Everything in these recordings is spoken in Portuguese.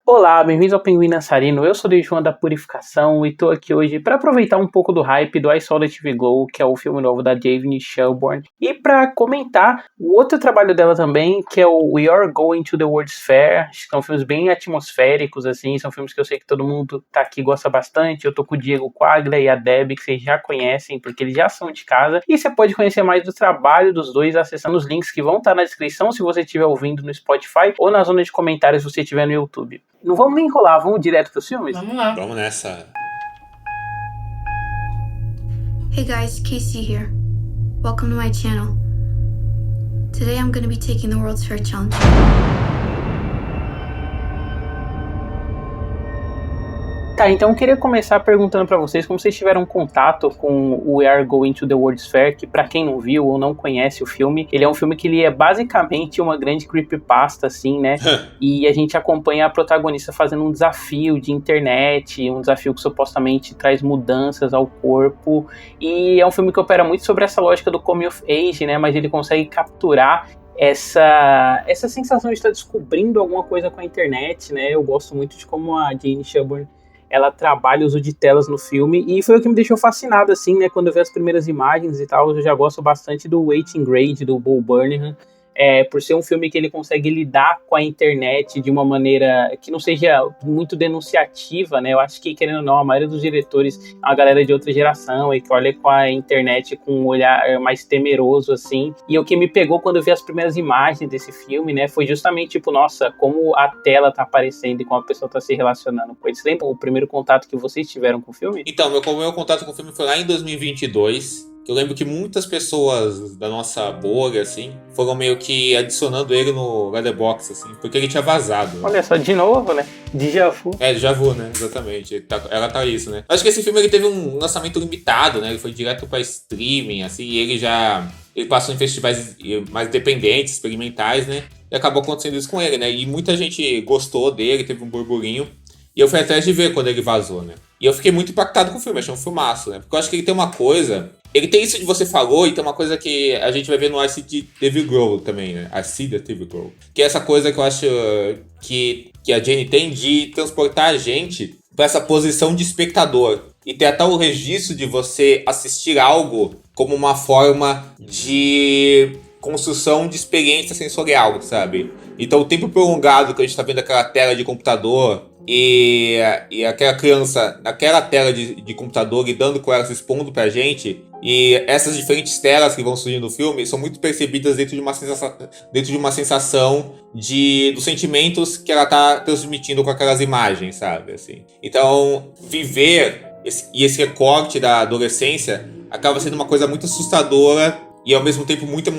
Olá, bem-vindos ao Pinguim Dançarino. Eu sou o João da Purificação e tô aqui hoje para aproveitar um pouco do hype do I Saw the TV Glow, que é o filme novo da Daphne Shelbourne, e para comentar o outro trabalho dela também, que é o We Are Going to the World's Fair. São filmes bem atmosféricos, assim, são filmes que eu sei que todo mundo tá aqui gosta bastante. Eu tô com o Diego Quaglia e a Debbie, que vocês já conhecem, porque eles já são de casa, e você pode conhecer mais do trabalho dos dois acessando os links que vão estar na descrição se você estiver ouvindo no Spotify ou na zona de comentários se você estiver no YouTube. Não vamos nem enrolar, vamos direto pros filmes? Vamos lá. Vamos nessa. Hey guys, Casey here. Welcome to my channel. Today I'm going to be taking the World's Fair Challenge. Tá, então eu queria começar perguntando pra vocês como vocês tiveram contato com o We Are Going to the World's Fair, que pra quem não viu ou não conhece o filme, ele é um filme que ele é basicamente uma grande creepypasta, assim, né? E a gente acompanha a protagonista fazendo um desafio de internet, um desafio que supostamente traz mudanças ao corpo, e é um filme que opera muito sobre essa lógica do coming of age, né? Mas ele consegue capturar essa sensação de estar descobrindo alguma coisa com a internet, né? Eu gosto muito de como a Jane Shelbourne ela trabalha o uso de telas no filme, e foi o que me deixou fascinado, assim, né, quando eu vi as primeiras imagens e tal. Eu já gosto bastante do Waiting Grade, do Bo Burnham, por ser um filme que ele consegue lidar com a internet de uma maneira que não seja muito denunciativa, né. Eu acho que, querendo ou não, a maioria dos diretores é uma galera de outra geração e que olha com a internet com um olhar mais temeroso, assim. E o que me pegou quando eu vi as primeiras imagens desse filme, né, foi justamente, tipo, nossa, como a tela tá aparecendo e como a pessoa tá se relacionando com ele. Você lembra o primeiro contato que vocês tiveram com o filme? Então, meu contato com o filme foi lá em 2022. Eu lembro que muitas pessoas da nossa bolha, assim, foram meio que adicionando ele no Letterboxd, assim, porque ele tinha vazado. Olha só, de novo, né? Déjà vu. Déjà vu, né? Exatamente. Ela tá isso, né? Acho que esse filme ele teve um lançamento limitado, né? Ele foi direto pra streaming, assim, e ele passou em festivais mais independentes, experimentais, né? E acabou acontecendo isso com ele, né? E muita gente gostou dele, teve um burburinho. E eu fui atrás de ver quando ele vazou, né? E eu fiquei muito impactado com o filme, achei um filmaço, né? Porque eu acho que ele tem uma coisa... Ele tem isso que você falou, e tem uma coisa que a gente vai ver no I See the TV Glow também, né? I See the TV Glow. Que é essa coisa que eu acho que a Jane tem de transportar a gente para essa posição de espectador. E ter até o registro de você assistir algo como uma forma de construção de experiência sensorial, sabe? Então o tempo prolongado que a gente tá vendo aquela tela de computador... E aquela criança naquela tela de computador lidando com ela, se expondo pra gente. E essas diferentes telas que vão surgindo no filme são muito percebidas dentro de uma sensação dos sentimentos que ela tá transmitindo com aquelas imagens, sabe? Assim. Então, viver esse recorte da adolescência acaba sendo uma coisa muito assustadora e ao mesmo tempo muito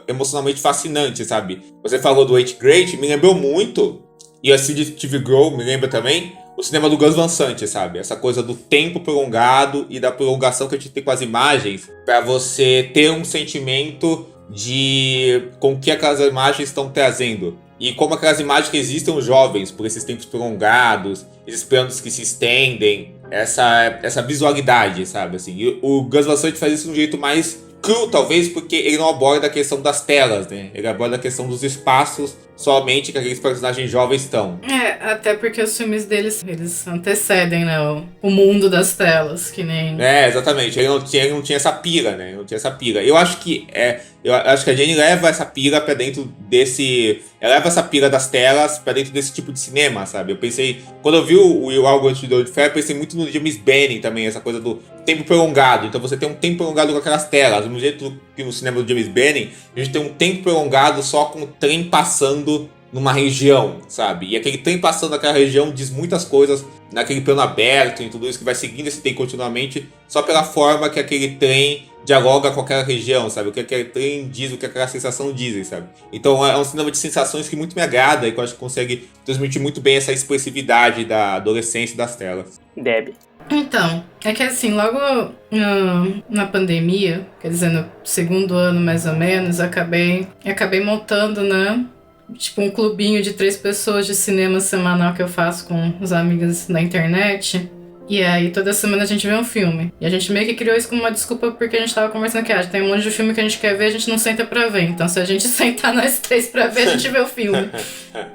emocionalmente fascinante, sabe? Você falou do 8th Grade, me lembrou muito... E a TV Glow me lembra também o cinema do Gus Van Sant, sabe? Essa coisa do tempo prolongado e da prolongação que a gente tem com as imagens para você ter um sentimento com o que aquelas imagens estão trazendo. E como aquelas imagens resistem jovens por esses tempos prolongados, esses planos que se estendem, essa visualidade, sabe? Assim, e o Gus Van Sant faz isso de um jeito mais cru, talvez, porque ele não aborda a questão das telas, né? Ele aborda a questão dos espaços somente que aqueles personagens jovens estão. Até porque os filmes deles, eles antecedem, né, o mundo das telas, que nem... Exatamente. Ele não tinha essa pira, né? Não tinha essa pira. Eu acho que a Jane leva essa pira pra dentro desse... Ela leva essa pira das telas pra dentro desse tipo de cinema, sabe? Eu pensei... Quando eu vi o We Are Going to the World's Fair, eu pensei muito no James Benning também, essa coisa do tempo prolongado. Então você tem um tempo prolongado com aquelas telas. Do jeito que no cinema do James Benning, a gente tem um tempo prolongado só com o trem passando numa região, sabe? E aquele trem passando naquela região diz muitas coisas naquele plano aberto e tudo isso que vai seguindo esse trem continuamente só pela forma que aquele trem dialoga com aquela região, sabe? O que aquele trem diz, o que aquela sensação dizem, sabe? Então é um cinema de sensações que muito me agrada e que eu acho que consegue transmitir muito bem essa expressividade da adolescência e das telas. Deb. Então, é que assim, logo na pandemia, quer dizer, no segundo ano mais ou menos, acabei montando, né? Tipo um clubinho de 3 pessoas de cinema semanal que eu faço com os amigos na internet. E aí toda semana a gente vê um filme. E a gente meio que criou isso como uma desculpa porque a gente tava conversando que tem um monte de filme que a gente quer ver, a gente não senta pra ver. Então se a gente sentar nós três pra ver, a gente vê o filme.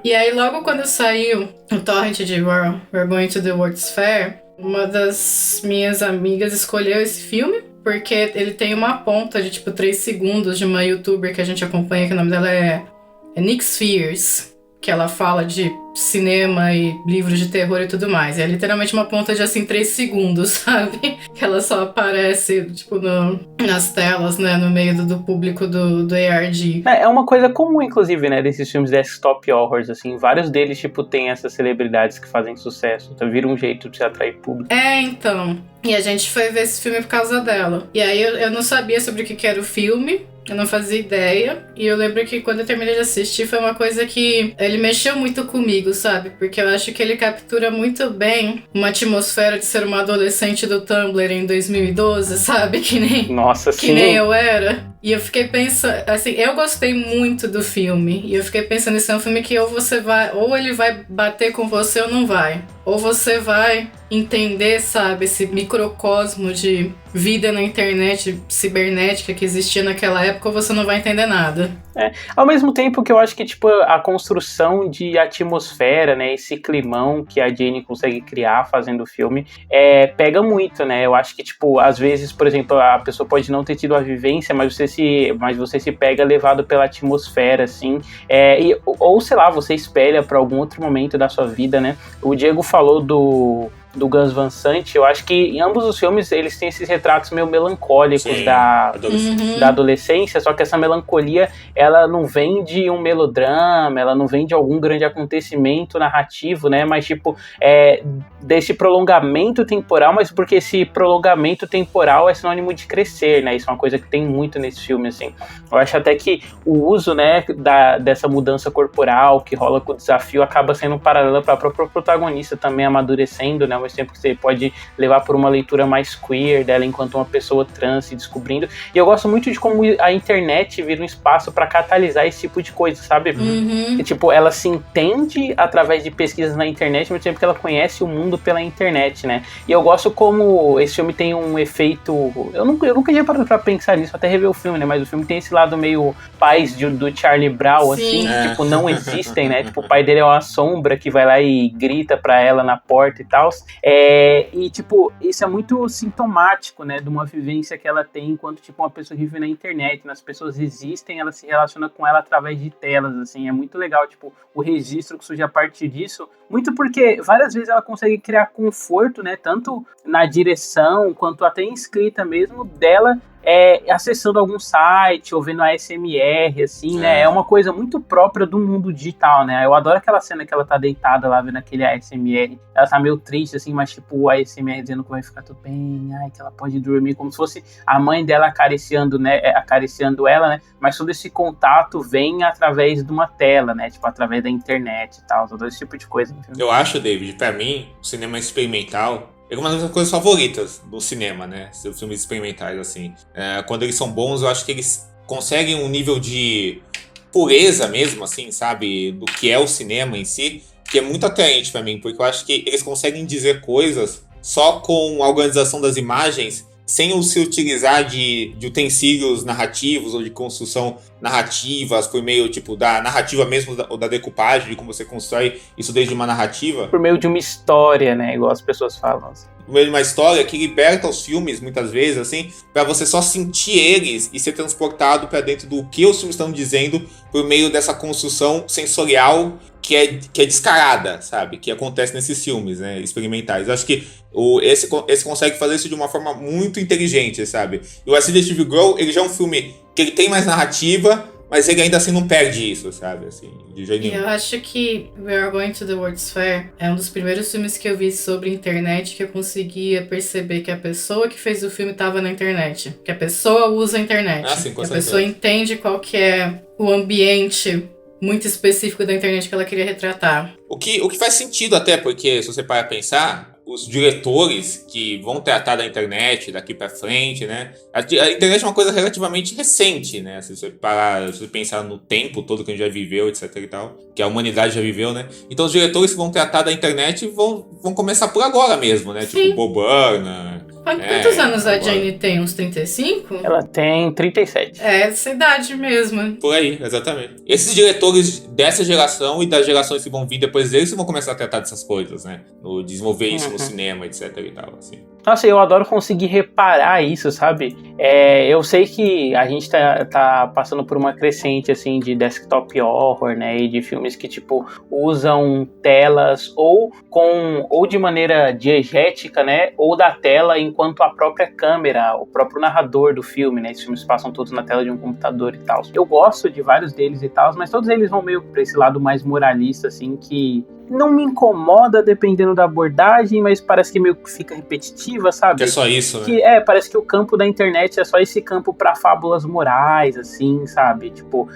E aí logo quando saiu o torrent de We're Going to the World's Fair, uma das minhas amigas escolheu esse filme porque ele tem uma ponta de 3 segundos de uma youtuber que a gente acompanha, que o nome dela é Nix Fears, que ela fala de cinema e livros de terror e tudo mais. É literalmente uma ponta de 3 segundos, sabe? Que ela só aparece, nas telas, né? No meio do público do ARG. É uma coisa comum, inclusive, né? Desses filmes desktop horrors, assim. Vários deles, tem essas celebridades que fazem sucesso. Então vira um jeito de se atrair público. Então. E a gente foi ver esse filme por causa dela. E aí eu não sabia sobre o que era o filme. Eu não fazia ideia. E eu lembro que quando eu terminei de assistir, foi uma coisa que ele mexeu muito comigo, sabe? Porque eu acho que ele captura muito bem uma atmosfera de ser uma adolescente do Tumblr em 2012, sabe? Nossa, que nem eu era. E eu fiquei pensando, assim, eu gostei muito do filme. E eu fiquei pensando, esse é um filme que ou ele vai bater com você ou não vai. Ou você vai entender, sabe, esse microcosmo de vida na internet cibernética que existia naquela época, ou você não vai entender nada. Ao mesmo tempo que eu acho que, a construção de atmosfera, né, esse climão que a Jane consegue criar fazendo o filme, pega muito, né, eu acho que, às vezes, por exemplo, a pessoa pode não ter tido a vivência, mas você se pega levado pela atmosfera, assim, ou, sei lá, você espelha para algum outro momento da sua vida, né. O Diego falou do Gus Van Sant. Eu acho que em ambos os filmes eles têm esses retratos meio melancólicos da adolescência, só que essa melancolia, ela não vem de um melodrama, ela não vem de algum grande acontecimento narrativo, né, mas desse prolongamento temporal, mas porque esse prolongamento temporal é sinônimo de crescer, né, isso é uma coisa que tem muito nesse filme, assim. Eu acho até que o uso, né, dessa mudança corporal que rola com o desafio acaba sendo um paralelo para a própria protagonista também amadurecendo, né, ao mesmo tempo que você pode levar por uma leitura mais queer dela enquanto uma pessoa trans se descobrindo. E eu gosto muito de como a internet vira um espaço para catalisar esse tipo de coisa, sabe? Uhum. E, ela se entende através de pesquisas na internet, ao mesmo tempo que ela conhece o mundo pela internet, né? E eu gosto como esse filme tem um efeito... Eu nunca tinha parado pra pensar nisso, até rever o filme, né? Mas o filme tem esse lado meio pais do Charlie Brown, sim, assim, não existem, né? O pai dele é uma sombra que vai lá e grita pra ela na porta e tal. Isso é muito sintomático, né, de uma vivência que ela tem enquanto, uma pessoa vive na internet, né, as pessoas existem, ela se relaciona com ela através de telas, assim, é muito legal, o registro que surge a partir disso, muito porque várias vezes ela consegue criar conforto, né, tanto na direção, quanto até em escrita mesmo, dela, acessando algum site, ou vendo ASMR, assim, né, é uma coisa muito própria do mundo digital, né, eu adoro aquela cena que ela tá deitada lá vendo aquele ASMR, ela tá meio triste, assim, mas o ASMR dizendo que vai ficar tudo bem, que ela pode dormir, como se fosse a mãe dela acariciando, né, acariciando ela, né, mas todo esse contato vem através de uma tela, né, através da internet e tal, todo esse tipo de coisa. Entendeu? Eu acho, David, pra mim, o cinema experimental é uma das minhas coisas favoritas do cinema, né? Os filmes experimentais, assim. Quando eles são bons, eu acho que eles conseguem um nível de pureza mesmo, assim, sabe? Do que é o cinema em si, que é muito atraente pra mim, porque eu acho que eles conseguem dizer coisas só com a organização das imagens, sem se utilizar de utensílios narrativos ou de construção narrativas por meio, da narrativa mesmo ou da decupagem, de como você constrói isso desde uma narrativa. Por meio de uma história, né, igual as pessoas falam. Assim. Por meio de uma história que liberta os filmes, muitas vezes, assim, pra você só sentir eles e ser transportado pra dentro do que os filmes estão dizendo por meio dessa construção sensorial que é descarada, sabe? Que acontece nesses filmes, né, experimentais. Eu acho que esse consegue fazer isso de uma forma muito inteligente, sabe? E o Resident Evil Girl, ele já é um filme que ele tem mais narrativa, mas ele ainda assim não perde isso, sabe? Assim, de jeito nenhum. Eu acho que We Are Going to the World's Fair é um dos primeiros filmes que eu vi sobre internet que eu conseguia perceber que a pessoa que fez o filme estava na internet. Que a pessoa usa a internet. Sim, que a pessoa entende qual que é o ambiente muito específico da internet que ela queria retratar. O que faz sentido até, porque se você parar a pensar, os diretores que vão tratar da internet daqui pra frente, né? A internet é uma coisa relativamente recente, né? Se você pensar no tempo todo que a gente já viveu, etc e tal, que a humanidade já viveu, né? Então os diretores que vão tratar da internet vão começar por agora mesmo, né? Sim. Tipo, Bo Burnham. Quantos anos a Jane tem? Uns 35? Ela tem 37. É, essa idade mesmo. Por aí, exatamente. Esses diretores dessa geração e das gerações que vão vir depois deles vão começar a tratar dessas coisas, né? No desenvolver isso no cinema, etc e tal, assim. Nossa, eu adoro conseguir reparar isso, sabe? Eu sei que a gente tá passando por uma crescente, assim, de desktop horror, né? E de filmes que, tipo, usam telas ou de maneira diegética, né? Ou da tela enquanto a própria câmera, o próprio narrador do filme, né? Esses filmes passam todos na tela de um computador e tal. Eu gosto de vários deles e tal, mas todos eles vão meio pra esse lado mais moralista, assim, que não me incomoda dependendo da abordagem, mas parece que meio que fica repetitiva, sabe? Que é só isso, né? Parece que o campo da internet é só esse campo pra fábulas morais, assim, sabe? Tipo,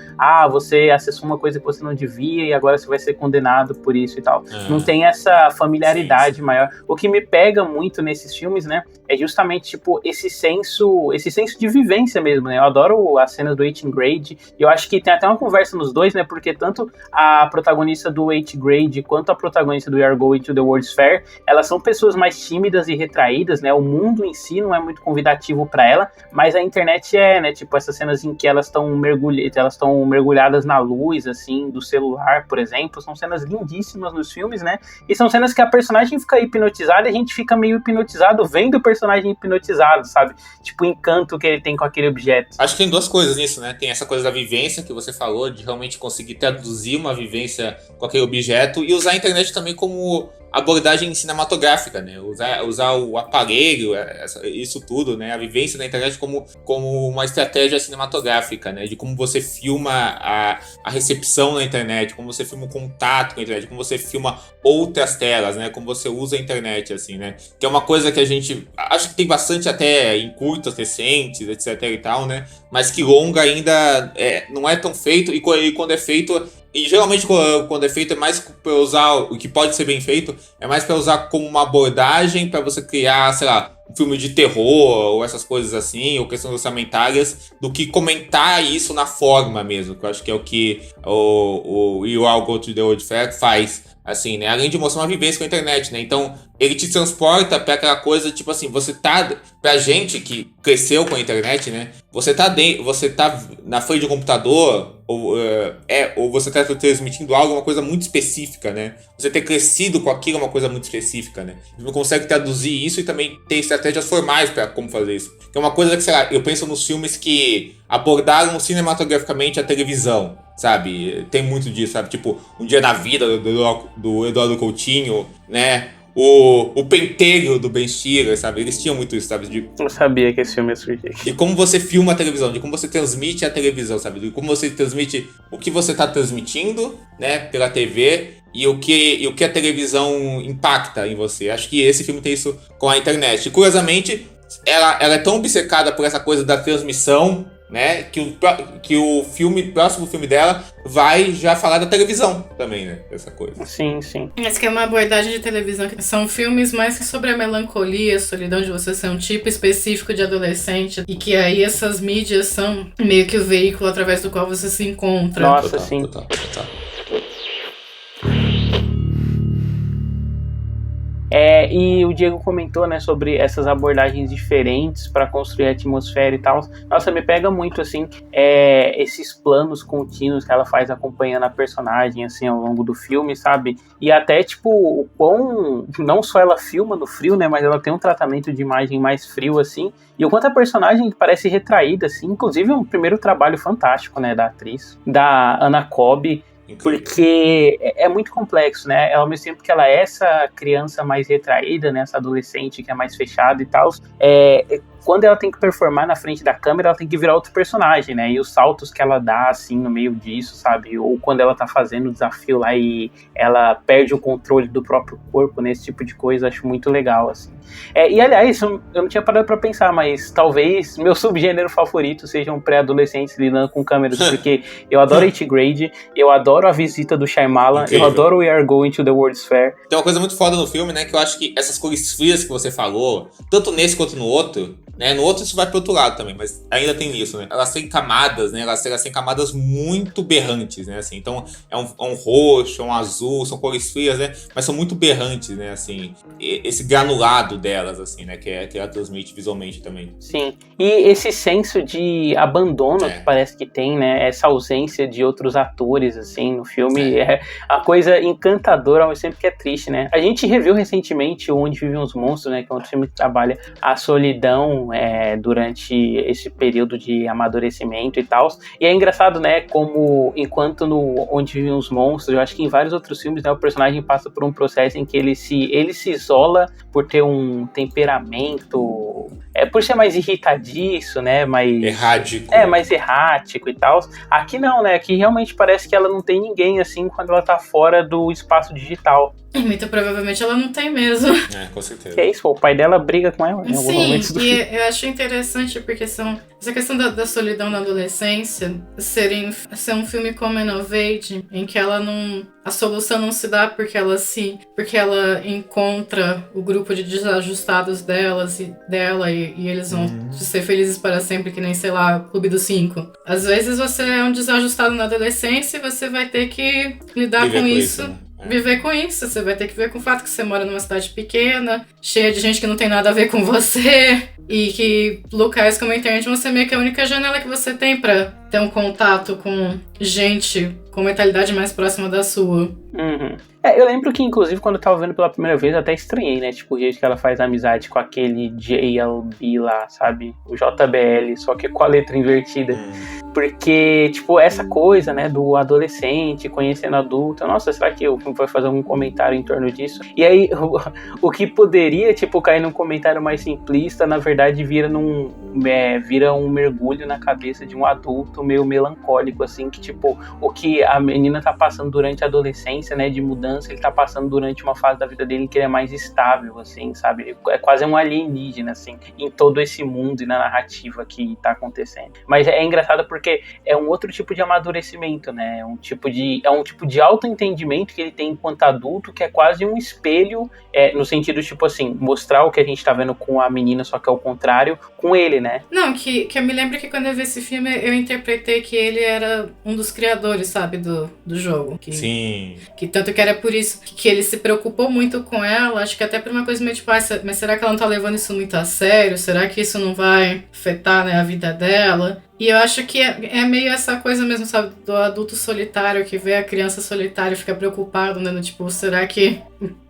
você acessou uma coisa que você não devia e agora você vai ser condenado por isso e tal. Não tem essa familiaridade maior. O que me pega muito nesses filmes, né, é justamente, tipo, esse senso de vivência mesmo, né? Eu adoro as cenas do 8th Grade, e eu acho que tem até uma conversa nos dois, né? Porque tanto a protagonista do 8th Grade quanto a protagonista do We Are Going to the World's Fair, elas são pessoas mais tímidas e retraídas, né? O mundo em si não é muito convidativo para ela, mas a internet né? Tipo, essas cenas em que elas estão mergulhadas na luz, assim, do celular, por exemplo, são cenas lindíssimas nos filmes, né? E são cenas que a personagem fica hipnotizada e a gente fica meio hipnotizado vendo o personagem hipnotizado, sabe? Tipo, o encanto que ele tem com aquele objeto. Acho que tem duas coisas nisso, né? Tem essa coisa da vivência que você falou, de realmente conseguir traduzir uma vivência com aquele objeto e usar a internet também como abordagem cinematográfica, né? Usar o aparelho, isso tudo, né? A vivência da internet como uma estratégia cinematográfica, né? De como você filma a recepção na internet, como você filma o contato com a internet, como você filma outras telas, né? Como você usa a internet, assim, né? Que é uma coisa que a gente acho que tem bastante até em curtas recentes, etc e tal, né? Mas que longa ainda não é tão feito, e quando é feito... E geralmente quando é feito é mais para usar, o que pode ser bem feito, é mais para usar como uma abordagem para você criar, sei lá, um filme de terror ou essas coisas assim, ou questões orçamentárias, do que comentar isso na forma mesmo, que eu acho que é o que o You All Go to the World Fair faz. Assim, né? Além de mostrar uma vivência com a internet, né? Então, ele te transporta pra aquela coisa, tipo assim, você tá... Pra gente que cresceu com a internet, né? Você tá na frente de um computador, ou você tá transmitindo algo, uma coisa muito específica, né? Você ter crescido com aquilo é uma coisa muito específica, né? Você consegue traduzir isso e também ter estratégias formais pra como fazer isso. Que é uma coisa que, sei lá, eu penso nos filmes que abordaram cinematograficamente a televisão, sabe? Tem muito disso, sabe? Tipo, Um Dia na Vida, do Eduardo Coutinho, né? O Pentelho, do Ben Stiller, sabe? Eles tinham muito isso, sabe? Eu sabia que esse filme ia surgir. De como você filma a televisão, de como você transmite a televisão, sabe? De como você transmite o que você tá transmitindo, né? Pela TV e o que a televisão impacta em você. Acho que esse filme tem isso com a internet. E, curiosamente, ela é tão obcecada por essa coisa da transmissão, né, que o próximo filme dela vai já falar da televisão também, né, dessa coisa. Sim, sim. Essa que é uma abordagem de televisão, que são filmes mais sobre a melancolia, a solidão de você ser um tipo específico de adolescente, e que aí essas mídias são meio que o veículo através do qual você se encontra. Nossa, sim. Total. E o Diego comentou, né, sobre essas abordagens diferentes para construir a atmosfera e tal. Nossa, me pega muito, assim, esses planos contínuos que ela faz acompanhando a personagem, assim, ao longo do filme, sabe? E até, tipo, o quão... Não só ela filma no frio, né, mas ela tem um tratamento de imagem mais frio, assim. E o quanto a personagem parece retraída, assim. Inclusive, um primeiro trabalho fantástico, né, da atriz, da Anna Cobb. Porque é muito complexo, né? Ao mesmo tempo que ela é essa criança mais retraída, né? Essa adolescente que é mais fechada e tal, quando ela tem que performar na frente da câmera, ela tem que virar outro personagem, né? E os saltos que ela dá, assim, no meio disso, sabe? Ou quando ela tá fazendo o desafio lá e ela perde o controle do próprio corpo, né? Esse tipo de coisa, acho muito legal, assim. E, aliás, eu não tinha parado pra pensar, mas talvez meu subgênero favorito sejam pré-adolescentes lidando com câmeras, porque eu adoro 8th Grade, eu adoro A Visita do Shyamalan, eu adoro We Are Going to the World's Fair. Tem uma coisa muito foda no filme, né, que eu acho que essas cores frias que você falou, tanto nesse quanto no outro, né, no outro isso vai pro outro lado também, mas ainda tem isso, né, elas têm camadas, né, elas têm camadas muito berrantes, né, assim, então é um roxo, um azul, são cores frias, né, mas são muito berrantes, né, assim, esse granulado delas, assim, né, que ela transmite visualmente também. Sim, e esse senso de abandono que parece que tem, né, essa ausência de outros atores, assim, no filme, é a coisa encantadora, mas sempre que é triste, né. A gente reviu recentemente Onde Vivem os Monstros, né, que é outro filme que trabalha a solidão durante esse período de amadurecimento e tal, e é engraçado, né, como enquanto no Onde Vivem os Monstros, eu acho que em vários outros filmes, né, o personagem passa por um processo em que ele se isola por ter um temperamento, por ser mais irritadiço, né, mais errático e tal. Aqui não, né, aqui realmente parece que ela não tem ninguém, assim, quando ela tá fora do espaço digital. E muito provavelmente ela não tem mesmo. Com certeza. Que é isso, o pai dela briga com ela em algum momento do filme. E eu acho interessante porque essa questão da solidão na adolescência ser um filme coming of age, em que a solução não se dá porque ela encontra o grupo de desajustados dela e eles vão ser felizes para sempre, que nem, sei lá, o Clube dos 5. Às vezes você é um desajustado na adolescência e você vai ter que lidar com isso. Né? Viver com isso, você vai ter que ver com o fato que você mora numa cidade pequena, cheia de gente que não tem nada a ver com você, e que locais como a internet vão ser meio que a única janela que você tem pra ter um contato com gente com mentalidade mais próxima da sua. Uhum. Eu lembro que, inclusive, quando eu tava vendo pela primeira vez, eu até estranhei, né? Tipo, o jeito que ela faz amizade com aquele JLB lá, sabe? O JBL, só que com a letra invertida. Porque, tipo, essa coisa, né, do adolescente conhecendo adulto, nossa, será que o filme vai fazer algum comentário em torno disso? E aí, o que poderia, tipo, cair num comentário mais simplista, na verdade, vira um mergulho na cabeça de um adulto meio melancólico, assim, que, tipo, o que a menina tá passando durante a adolescência, né, de mudança, ele tá passando durante uma fase da vida dele em que ele é mais estável, assim, sabe? É quase um alienígena, assim, em todo esse mundo e na narrativa que tá acontecendo. Mas é engraçado porque é um outro tipo de amadurecimento, né? É um tipo de autoentendimento que ele tem enquanto adulto, que é quase um espelho, no sentido, tipo assim, mostrar o que a gente tá vendo com a menina, só que é o contrário, com ele, né? Não, que eu me lembro que quando eu vi esse filme, eu interpretei que ele era um dos criadores, sabe, do jogo. Sim. Que tanto que era por isso que ele se preocupou muito com ela, acho que até por uma coisa meio tipo, mas será que ela não tá levando isso muito a sério? Será que isso não vai afetar, né, a vida dela? E eu acho que é meio essa coisa mesmo, sabe, do adulto solitário que vê a criança solitária e fica preocupado, né, tipo, será que,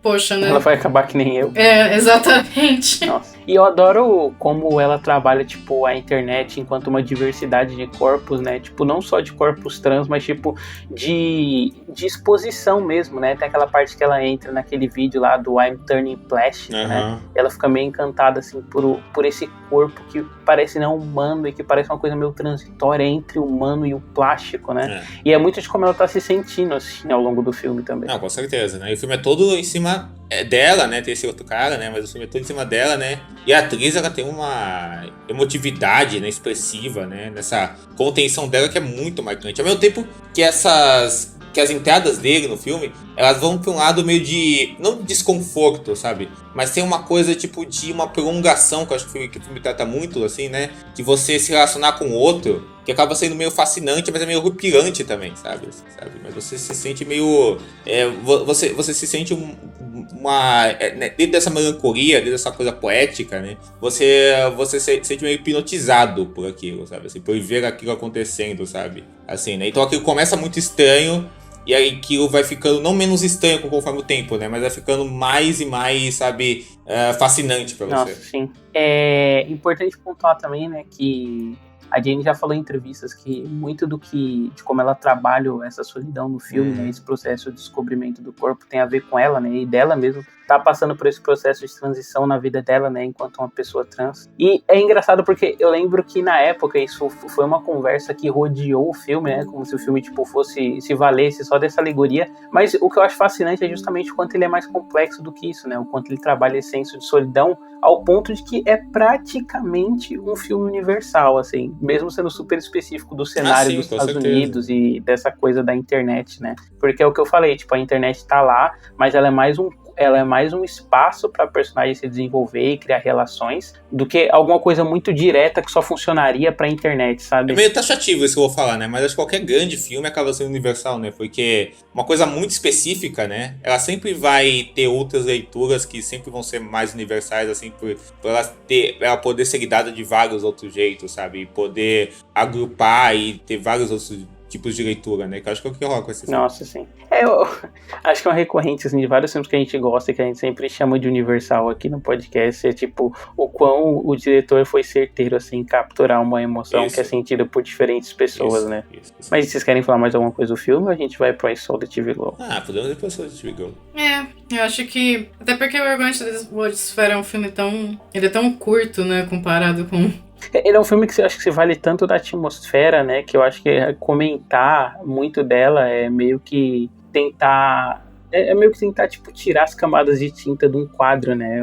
poxa, né? Ela vai acabar que nem eu. Exatamente. Nossa. E eu adoro como ela trabalha, tipo, a internet enquanto uma diversidade de corpos, né, tipo, não só de corpos trans, mas, tipo, de exposição mesmo, né, tem aquela parte que ela entra naquele vídeo lá do I'm Turning Plastic, né, ela fica meio encantada, assim, por esse corpo que parece não humano e que parece uma coisa meio transitória entre o humano e o plástico, né? E é muito de como ela tá se sentindo, assim, ao longo do filme também. Não, com certeza, né? E o filme é todo em cima dela, né? Tem esse outro cara, né? Mas o filme é todo em cima dela, né? E a atriz, ela tem uma emotividade, né? Expressiva, né? Nessa contenção dela que é muito marcante. Ao mesmo tempo que as entradas dele no filme, elas vão pra um lado meio de, não de desconforto, sabe? Mas tem uma coisa tipo de uma prolongação, que eu acho que o filme trata muito, assim, né? De você se relacionar com o outro, que acaba sendo meio fascinante, mas é meio horripilante também, sabe? Mas você se sente meio... Você se sente dentro dessa melancolia, dentro dessa coisa poética, né? Você se sente meio hipnotizado por aquilo, sabe? Assim, por ver aquilo acontecendo, sabe? Assim, né? Então aquilo começa muito estranho, e aí aquilo vai ficando não menos estranho conforme o tempo, né? Mas vai ficando mais e mais, sabe, fascinante pra você. Nossa, sim. É importante pontuar também, né, que a Jane já falou em entrevistas que muito de como ela trabalha essa solidão no filme, né, esse processo de descobrimento do corpo tem a ver com ela, né, e dela mesmo tá passando por esse processo de transição na vida dela, né, enquanto uma pessoa trans. E é engraçado porque eu lembro que na época isso foi uma conversa que rodeou o filme, né, como se o filme tipo fosse se valesse só dessa alegoria, mas o que eu acho fascinante é justamente o quanto ele é mais complexo do que isso, né, o quanto ele trabalha esse senso de solidão ao ponto de que é praticamente um filme universal, assim, mesmo sendo super específico do cenário dos Estados Unidos e dessa coisa da internet, né? Porque é o que eu falei, tipo, a internet tá lá, mas ela é mais um espaço para personagem se desenvolver e criar relações do que alguma coisa muito direta que só funcionaria pra internet, sabe? É meio taxativo isso que eu vou falar, né? Mas acho que qualquer grande filme acaba sendo universal, né? Porque uma coisa muito específica, né? Ela sempre vai ter outras leituras que sempre vão ser mais universais, assim, por ela poder ser guiada de vários outros jeitos, sabe? E poder agrupar e ter vários outros tipos de leitura, né? Que eu acho que é o que rola com esse filme. Nossa, sim. Eu acho que é uma recorrente assim, de vários filmes que a gente gosta e que a gente sempre chama de universal aqui no podcast, é tipo, o quão o diretor foi certeiro, assim, em capturar uma emoção que é sentida por diferentes pessoas, né? Isso. Mas vocês querem falar mais alguma coisa do filme ou a gente vai pro I Saw the TV Glow? Podemos ir pro I Saw the TV Glow. Eu acho que... Até porque o Argument the World Sphere é um filme tão... Ele é tão curto, né, comparado com... Ele é um filme que eu acho que se vale tanto da atmosfera, né, que eu acho que comentar muito dela é meio que tentar... É meio que tentar, tipo, tirar as camadas de tinta de um quadro, né?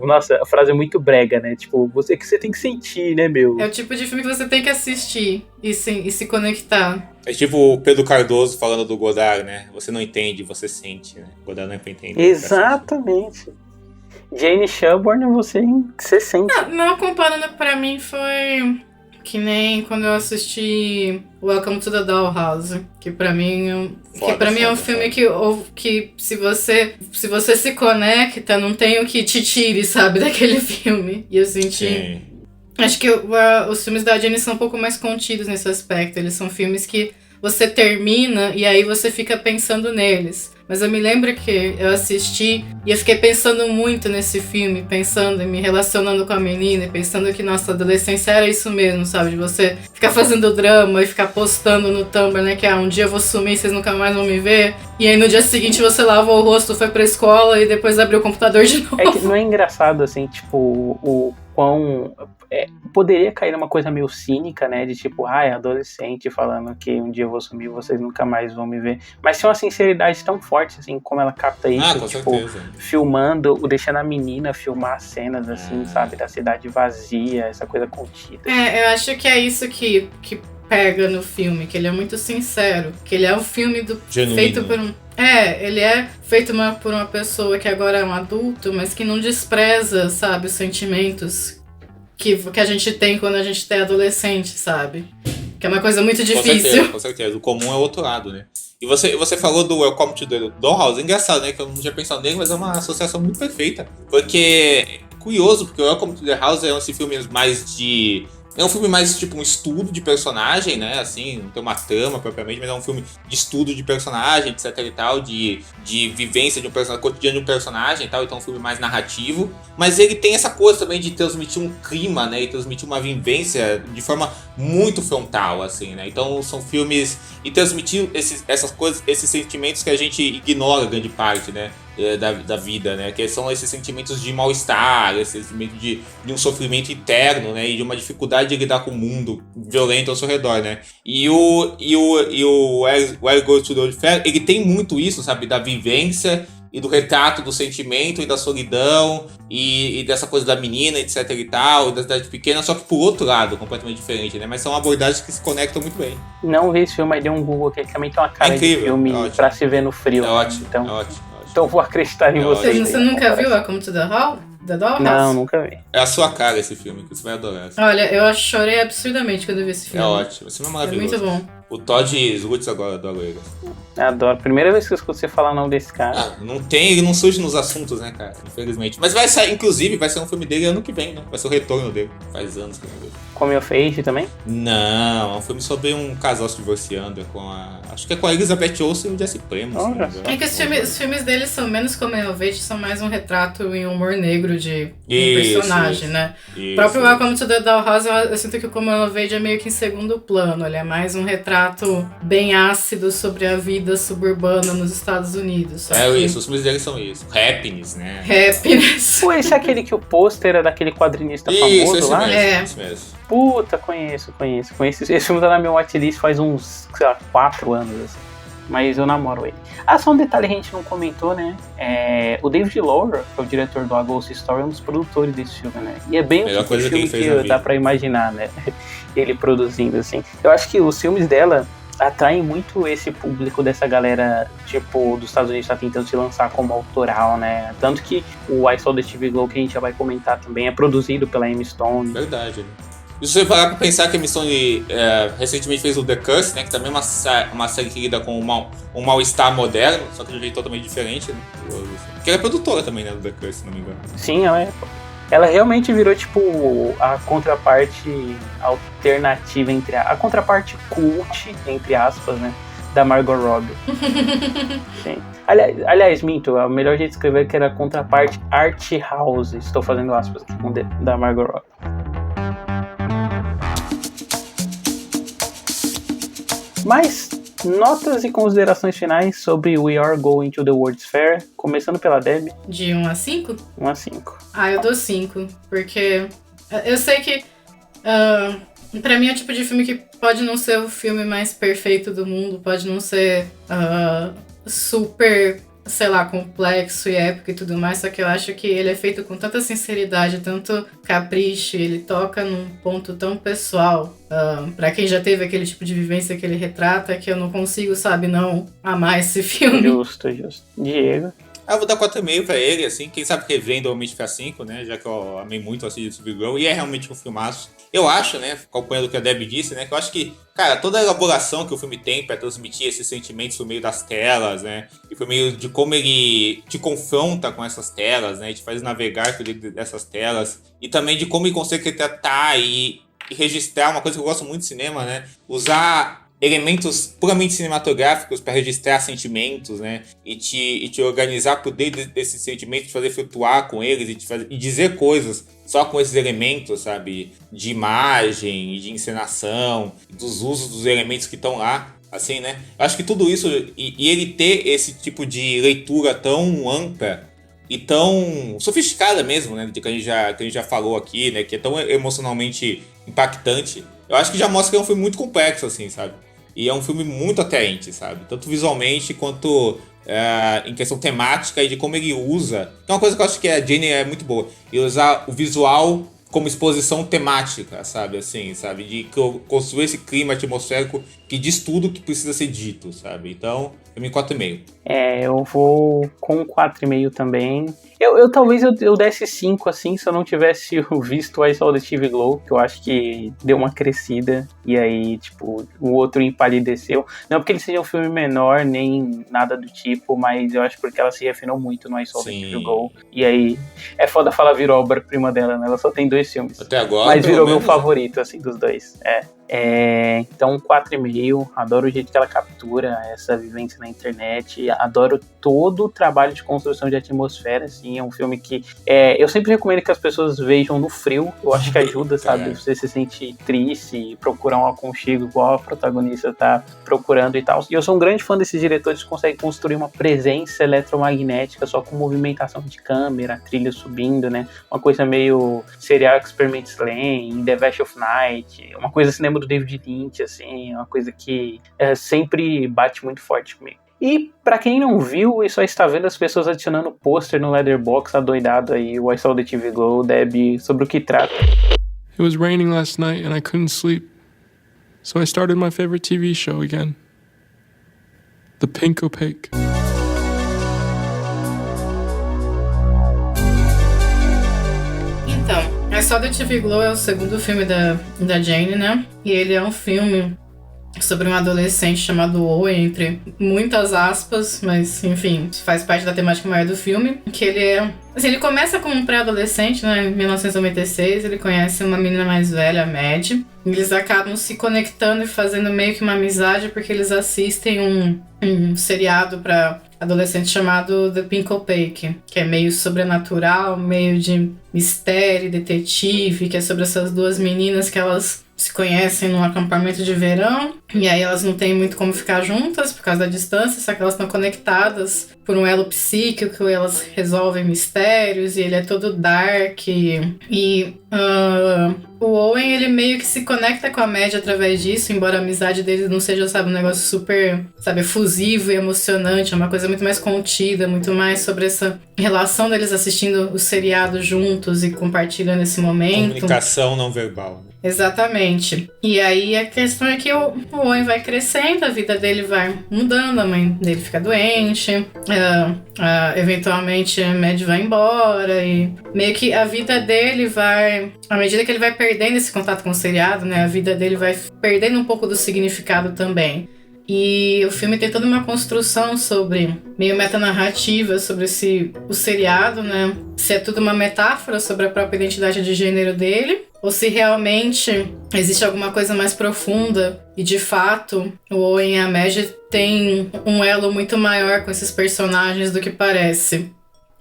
Nossa, a frase é muito brega, né? Tipo, você tem que sentir, né, meu? É o tipo de filme que você tem que assistir e se conectar. É tipo o Pedro Cardoso falando do Godard, né? Você não entende, você sente, né? Godard não é pra entender. Exatamente. Jane Shelburne, você sente. Não, comparando, pra mim foi... Que nem quando eu assisti Welcome to the Dollhouse, que pra mim é um filme que se você se conecta, não tem o que te tire, sabe, daquele filme. E eu senti... Sim. Acho que os filmes da Jane são um pouco mais contidos nesse aspecto. Eles são filmes que você termina e aí você fica pensando neles. Mas eu me lembro que eu assisti e eu fiquei pensando muito nesse filme, pensando e me relacionando com a menina, e pensando que, nossa, a adolescência era isso mesmo, sabe? De você ficar fazendo drama e ficar postando no Tumblr, né? Que um dia eu vou sumir, vocês nunca mais vão me ver. E aí no dia seguinte você lavou o rosto, foi pra escola e depois abriu o computador de novo. É que não é engraçado, assim, tipo, o quão... poderia cair numa coisa meio cínica, né? De tipo, adolescente falando que um dia eu vou sumir, vocês nunca mais vão me ver. Mas tem uma sinceridade tão forte, assim, como ela capta isso, com tipo, certeza. Filmando, deixando a menina filmar as cenas, assim, sabe? Da cidade vazia, essa coisa contida. Eu acho que é isso que pega no filme, que ele é muito sincero, que ele é um filme feito por um... ele é feito por uma pessoa que agora é um adulto, mas que não despreza, sabe, os sentimentos que a gente tem quando a gente é adolescente, sabe? Que é uma coisa muito difícil. Com certeza. O comum é o outro lado, né? E você falou do Welcome to the Dollhouse. É engraçado, né? Que eu não tinha pensado nele, mas é uma associação muito perfeita. Porque é curioso, porque o Welcome to the House é um filme mais de... É um filme mais tipo um estudo de personagem, né? Assim, não tem uma trama propriamente, mas é um filme de estudo de personagem, etc e tal, de vivência de um personagem, cotidiano de um personagem e tal, então é um filme mais narrativo. Mas ele tem essa coisa também de transmitir um clima, né? E transmitir uma vivência de forma muito frontal, assim, né? Então são filmes e transmitir essas coisas, esses sentimentos que a gente ignora grande parte, né? Da vida, né? Que são esses sentimentos de mal-estar, esse sentimento de um sofrimento interno, né? E de uma dificuldade de lidar com o mundo violento ao seu redor, né? E o Where Goes to the Old Fair, ele tem muito isso, sabe? Da vivência e do retrato do sentimento e da solidão e dessa coisa da menina, etc e tal, da cidade pequena, só que por outro lado, completamente diferente, né? Mas são abordagens que se conectam muito bem. Não vi esse filme, mas deu um Google que ele também tem uma cara de filme pra se ver no frio. É ótimo, então, é ótimo. Então vou acreditar em vocês. Você nunca viu Welcome to the Dollhouse? Não, nunca vi. É a sua cara esse filme, que você vai adorar. Olha, eu chorei absurdamente quando eu vi esse filme. É ótimo, esse filme é maravilhoso. É muito bom. O Todd Roots agora adoro ele. Adoro. Primeira vez que eu escuto você falar o nome desse cara. Ele não surge nos assuntos, né, cara? Infelizmente. Mas vai sair, inclusive, vai ser um filme dele ano que vem, né? Vai ser o retorno dele. Faz anos que eu não vejo. Come of Age também? Não, é um filme sobre um casal se divorciando acho que é com a Elizabeth Olsen e o Jesse Plemons. É que os filmes dele são menos Come of Age, são mais um retrato em humor negro de um personagem, né? O próprio Welcome to the Dollhouse, eu sinto que o Come of Age é meio que em segundo plano. Ele é mais um retrato bem ácido sobre a vida vida suburbana nos Estados Unidos. É isso, os filmes dele são isso. Happiness, né? Happiness. Pô, esse é aquele que o pôster era daquele quadrinista famoso Isso lá? mesmo, isso mesmo. Puta, conheço. Esse filme tá na minha watchlist faz uns, sei lá, 4 anos, assim. Mas eu namoro ele. Só um detalhe que a gente não comentou, né? O David Lowery, que é o diretor do A Ghost Story, é um dos produtores desse filme, né? E é bem o tipo de filme que dá pra imaginar, né? Ele produzindo, assim. Eu acho que os filmes dela atraem muito esse público dessa galera, tipo, dos Estados Unidos tá tentando se lançar como autoral, né? Tanto que o I Saw the TV Glow, que a gente já vai comentar também, é produzido pela Emma Stone. Verdade, né? E se você parar pra pensar que a Emma Stone recentemente fez o The Curse, né? Que também é uma série que lida com um mal-estar moderno, só que de um jeito totalmente diferente, né? Porque ela é produtora também, né? Do The Curse, se não me engano. Sim, ela realmente virou, tipo, a contraparte alternativa, a contraparte cult, entre aspas, né? Da Margot Robbie. Sim. Aliás, minto, o melhor jeito de escrever é que era a contraparte art house. Estou fazendo aspas aqui com da Margot Robbie. Mas, notas e considerações finais sobre We Are Going to the World's Fair, começando pela Deb. De 1 a 5? 1 a 5. Eu dou 5, porque eu sei que pra mim é o tipo de filme que pode não ser o filme mais perfeito do mundo, pode não ser super, sei lá, complexo e épico e tudo mais, só que eu acho que ele é feito com tanta sinceridade, tanto capricho, ele toca num ponto tão pessoal, pra quem já teve aquele tipo de vivência que ele retrata, que eu não consigo, não amar esse filme. Justo. Diego? Eu vou dar 4,5 pra ele, assim, quem sabe revendo realmente pra 5, né, já que eu amei muito a City TV Girl, e é realmente um filmaço. Eu acho, né, acompanhando o que a Deb disse, né, que eu acho que, cara, toda a elaboração que o filme tem pra transmitir esses sentimentos por meio das telas, né, e por meio de como ele te confronta com essas telas, né, te faz navegar por dentro dessas telas, e também de como ele consegue retratar e registrar uma coisa que eu gosto muito de cinema, né, usar elementos puramente cinematográficos para registrar sentimentos, né? E te organizar por dentro desses sentimentos, te fazer flutuar com eles e dizer coisas só com esses elementos, sabe? De imagem e de encenação, dos usos dos elementos que estão lá, assim, né? Eu acho que tudo isso, e ele ter esse tipo de leitura tão ampla e tão sofisticada mesmo, né? Que a gente já falou aqui, né? Que é tão emocionalmente impactante. Eu acho que já mostra que é um filme muito complexo, assim, sabe? E é um filme muito atraente, sabe? Tanto visualmente quanto em questão temática e de como ele usa. É uma coisa que eu acho que a Jane é muito boa. Ele usar o visual como exposição temática, sabe? Assim, sabe? De construir esse clima atmosférico que diz tudo que precisa ser dito, sabe? Então, filme 4,5. Eu vou com 4,5 também. Talvez eu desse 5, assim, se eu não tivesse visto I Saw the TV Glow, que eu acho que deu uma crescida, e aí, tipo, o outro empalideceu. Não porque ele seja um filme menor, nem nada do tipo, mas eu acho porque ela se refinou muito no I Saw the TV Glow. E aí, é foda falar virou obra-prima dela, né? Ela só tem 2 filmes. Até agora, mas virou meu favorito, assim, dos 2. Então 4,5. Adoro o jeito que ela captura essa vivência na internet, adoro todo o trabalho de construção de atmosfera, assim, é um filme que eu sempre recomendo que as pessoas vejam no frio, eu acho que ajuda, sabe, você se sente triste e procurar um aconchego igual a protagonista tá procurando e tal, e eu sou um grande fã desses diretores que conseguem construir uma presença eletromagnética só com movimentação de câmera, trilha subindo, né, uma coisa meio Serial Experiments Lane, The Vast of Night, uma coisa cinema do David Lynch, assim, uma coisa que sempre bate muito forte comigo. E pra quem não viu e só está vendo as pessoas adicionando pôster no Letterboxd, adoidado aí, o I Saw the TV Glow, Deb, sobre o que trata. It was raining last night and I couldn't sleep. So I started my favorite TV show again. The Pink Opaque. I Saw the TV Glow é o segundo filme da Jane, né? E ele é um filme sobre um adolescente chamado Owen, entre muitas aspas, mas enfim, faz parte da temática maior do filme, que ele é... Assim, ele começa como um pré-adolescente, né? Em 1996, ele conhece uma menina mais velha, a Mad. Eles acabam se conectando e fazendo meio que uma amizade, porque eles assistem um seriado pra adolescente chamado The Pink Opaque, que é meio sobrenatural, meio de mistério, detetive, que é sobre essas duas meninas que elas se conhecem num acampamento de verão, e aí elas não têm muito como ficar juntas por causa da distância, só que elas estão conectadas por um elo psíquico, elas resolvem mistérios, e ele é todo dark, o Owen, ele meio que se conecta com a Maddie através disso, embora a amizade deles não seja, sabe, um negócio super, sabe, efusivo e emocionante, é uma coisa muito mais contida, muito mais sobre essa relação deles assistindo o seriado juntos e compartilhando esse momento. Comunicação não verbal, né? Exatamente. E aí a questão é que o Owen vai crescendo, a vida dele vai mudando, a mãe dele fica doente, eventualmente a Maddie vai embora e meio que a vida dele vai, à medida que ele vai perdendo esse contato com o seriado, né, a vida dele vai perdendo um pouco do significado também. E o filme tem toda uma construção sobre, meio metanarrativa, sobre o seriado, né? Se é tudo uma metáfora sobre a própria identidade de gênero dele, ou se realmente existe alguma coisa mais profunda e, de fato, o Owen e a Maddie têm um elo muito maior com esses personagens do que parece.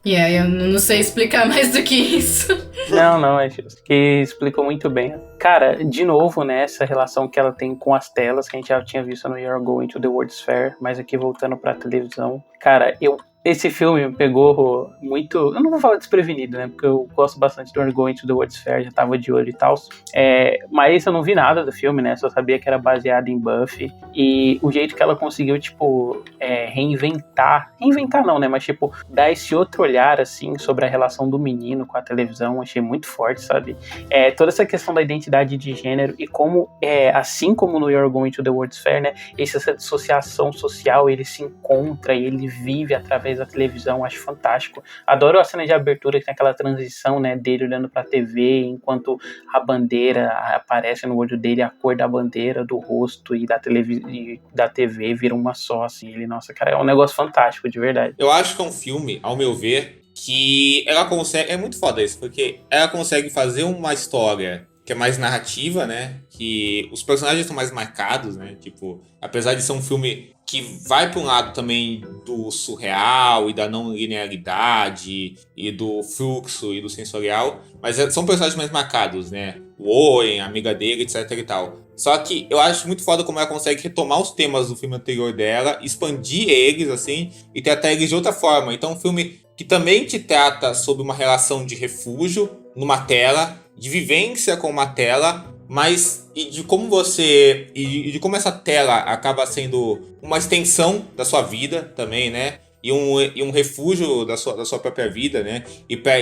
E aí, eu não sei explicar mais do que isso. Não, é justo. Que explicou muito bem. Cara, de novo, né, essa relação que ela tem com as telas, que a gente já tinha visto no You're Going to the World's Fair, mas aqui voltando pra televisão. Cara, esse filme me pegou muito... Eu não vou falar desprevenido, né? Porque eu gosto bastante do You're Going to the World's Fair, já tava de olho e tal. Mas eu não vi nada do filme, né? Só sabia que era baseado em Buffy. E o jeito que ela conseguiu, tipo, reinventar... Reinventar não, né? Mas, tipo, dar esse outro olhar, assim, sobre a relação do menino com a televisão. Achei muito forte, sabe? Toda essa questão da identidade de gênero e como, assim como no You're Going to the World's Fair, né? Essa dissociação social, ele se encontra e ele vive através da televisão, acho fantástico. Adoro a cena de abertura que tem aquela transição, né, dele olhando pra TV enquanto a bandeira aparece no olho dele, a cor da bandeira, do rosto e da TV vira uma só, assim. Ele, nossa, cara, é um negócio fantástico, de verdade. Eu acho que é um filme, ao meu ver, que ela consegue... É muito foda isso, porque ela consegue fazer uma história que é mais narrativa, né? Que os personagens estão mais marcados, né? Tipo, apesar de ser um filme que vai para um lado também do surreal e da não linearidade e do fluxo e do sensorial, mas são personagens mais marcados, né? O Owen, a amiga dele, etc e tal. Só que eu acho muito foda como ela consegue retomar os temas do filme anterior dela, expandir eles, assim, e tratar eles de outra forma. Então, um filme que também te trata sobre uma relação de refúgio numa tela, de vivência com uma tela, mas e de como essa tela acaba sendo uma extensão da sua vida também, né? E um refúgio da sua própria vida, né? E pra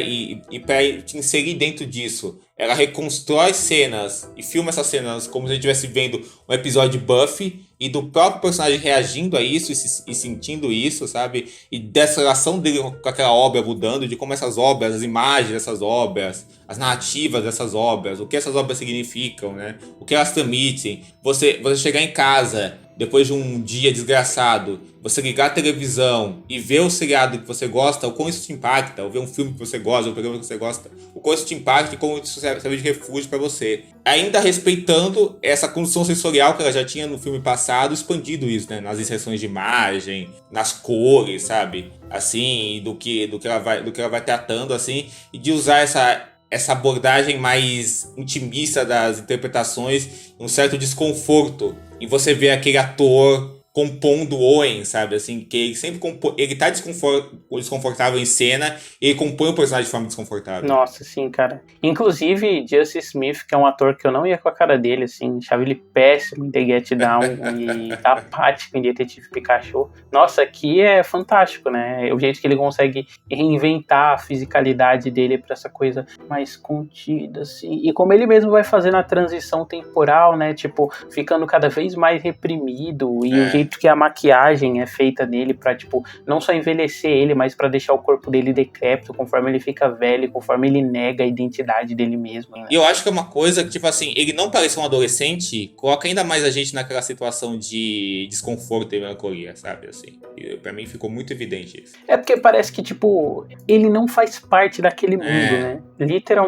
te inserir dentro disso, ela reconstrói cenas e filma essas cenas como se a gente estivesse vendo um episódio de Buffy e do próprio personagem reagindo a isso e sentindo isso, sabe? E dessa relação dele com aquela obra mudando, de como essas obras, as imagens dessas obras, as narrativas dessas obras, o que essas obras significam, né? O que elas transmitem. Você chegar em casa depois de um dia desgraçado, você ligar a televisão e ver o seriado que você gosta, o quão isso te impacta, ou ver um filme que você gosta, um programa que você gosta, o quão isso te impacta e como isso serve de refúgio pra você. Ainda respeitando essa construção sensorial que ela já tinha no filme passado, expandindo isso, né? Nas inserções de imagem, nas cores, sabe? Assim, do que ela vai tratando, assim, e de usar essa abordagem mais intimista das interpretações, um certo desconforto. E você vê aquele ator compondo Owen, sabe? Assim, que ele sempre ele tá desconfortável em cena e ele compõe o personagem de forma desconfortável. Nossa, sim, cara. Inclusive, Justin Smith, que é um ator que eu não ia com a cara dele, assim, achava ele péssimo em The Get Down e apático em Detetive Pikachu. Nossa, aqui é fantástico, né? O jeito que ele consegue reinventar a fisicalidade dele pra essa coisa mais contida, assim. E como ele mesmo vai fazendo a transição temporal, né? Tipo, ficando cada vez mais reprimido e o jeito que a maquiagem é feita nele pra, tipo, não só envelhecer ele, mas pra deixar o corpo dele decrépito conforme ele fica velho, conforme ele nega a identidade dele mesmo, né? E eu acho que é uma coisa que, tipo assim, ele não parecer um adolescente, coloca ainda mais a gente naquela situação de desconforto e melancolia, sabe, assim. E pra mim ficou muito evidente isso. É porque parece que, tipo, ele não faz parte daquele mundo, né?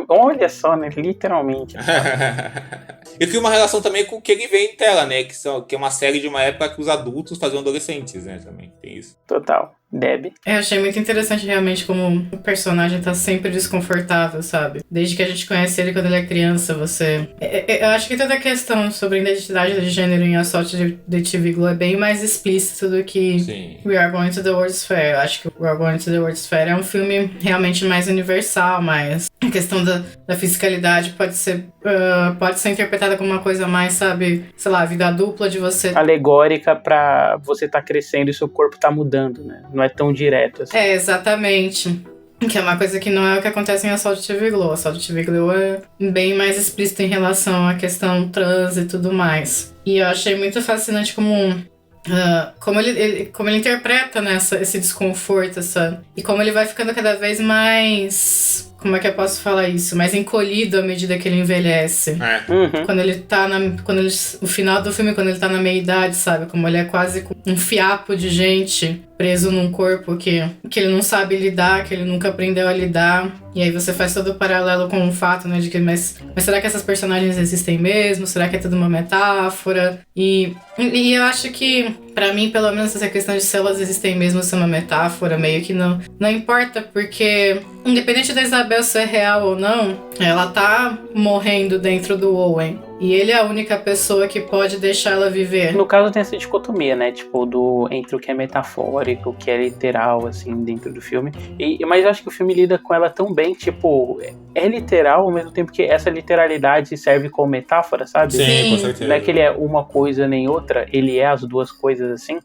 Olha só, né? Literalmente. E cria uma relação também com o que ele vê em tela, né? Que é uma série de uma época que os adultos faziam adolescentes, né? Também tem isso. Total. Deb. Eu achei muito interessante realmente como o personagem tá sempre desconfortável, sabe? Desde que a gente conhece ele quando ele é criança, você... Eu acho que toda a questão sobre a identidade de gênero em Assault the TV Glow é bem mais explícito do que Sim. We Are Going to the World's Fair. Eu acho que We Are Going to the World's Fair é um filme realmente mais universal, mas a questão da fisicalidade pode ser interpretada como uma coisa mais, sabe, sei lá, a vida dupla de você. Alegórica pra você tá crescendo e seu corpo tá mudando, né? Não é tão direto assim. É, exatamente. Que é uma coisa que não é o que acontece em Assault TV Glow. Assault TV Glow é bem mais explícito em relação à questão trans e tudo mais. E eu achei muito fascinante como ele interpreta, né, esse desconforto, e como ele vai ficando cada vez mais... Como é que eu posso falar isso? Mais encolhido à medida que ele envelhece. Quando ele tá o final do filme, quando ele tá na meia-idade, sabe? Como ele é quase um fiapo de gente preso num corpo que ele não sabe lidar, que ele nunca aprendeu a lidar. E aí você faz todo o paralelo com o fato, né, de que mas será que essas personagens existem mesmo? Será que é tudo uma metáfora? E eu acho que, pra mim, pelo menos, essa questão de se elas existem mesmo ser uma metáfora, meio que não importa, porque independente da Isabel ser real ou não, ela tá morrendo dentro do Owen. E ele é a única pessoa que pode deixar ela viver. No caso tem essa dicotomia, né? Tipo, entre o que é metafórico, o que é literal, assim, dentro do filme. Mas eu acho que o filme lida com ela tão bem, tipo, é literal ao mesmo tempo que essa literalidade serve como metáfora, sabe? Sim, com certeza. Não é que ele é uma coisa nem outra, ele é as duas coisas, assim.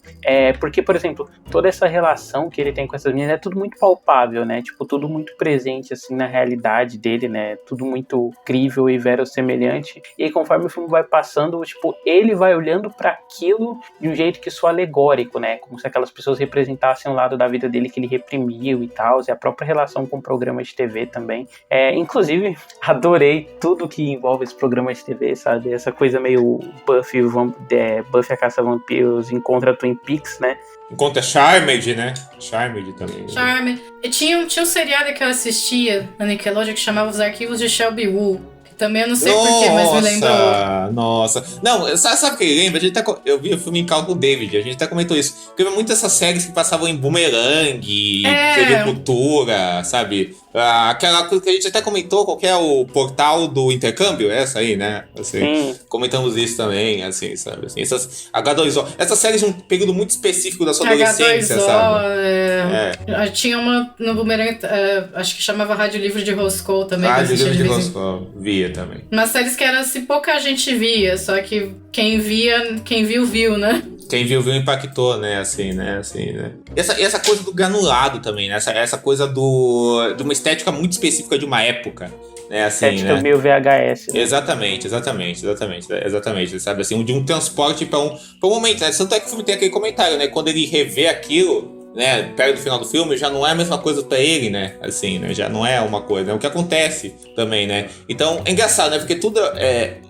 Porque, por exemplo, toda essa relação que ele tem com essas meninas é tudo muito palpável, né? Tipo, tudo muito presente, assim, na realidade dele, né? Tudo muito crível e verossemelhante. E aí, conforme o filme vai passando, tipo, ele vai olhando para aquilo de um jeito que soa alegórico, né? Como se aquelas pessoas representassem um lado da vida dele que ele reprimiu e tal, e a própria relação com o programa de TV também. Inclusive, adorei tudo que envolve esse programa de TV, sabe? Essa coisa meio Buffy a Caça-Vampiros encontra Twin Peaks, né? Encontra Charmed, né? Charmed também. Charmed. Tinha um seriado que eu assistia na Nickelodeon que chamava Os Arquivos de Shelby Woo. Também eu não sei porquê, mas me lembrou. Nossa. Não, sabe o que ele lembra? Eu vi o filme em casa com o David, a gente até comentou isso. Porque lembra muito essas séries que passavam em Boomerang, TV Cultura, sabe? Aquela coisa que a gente até comentou, qual que é o portal do intercâmbio? Essa aí, né? Assim, comentamos isso também, assim, sabe? Assim, essas H2O. Essas séries de um período muito específico da sua adolescência, H2O, sabe? Tinha uma no Boomerang, acho que chamava Rádio Livre de Roscoe também. Rádio Livre de Roscoe, via também. Umas séries que era assim, pouca gente via, só que quem viu, né? Quem viu, impactou, né, assim, né. E essa coisa do granulado também, né, essa coisa de uma estética muito específica de uma época, né, assim, estética né. meio VHS. Né? Exatamente, sabe, assim, de um transporte pra um momento, né, tanto é que o filme tem aquele comentário, né, quando ele revê aquilo, né, perto do final do filme, já não é a mesma coisa pra ele, né, assim, né, já não é uma coisa, é o que acontece também, né. Então, é engraçado, né, porque tudo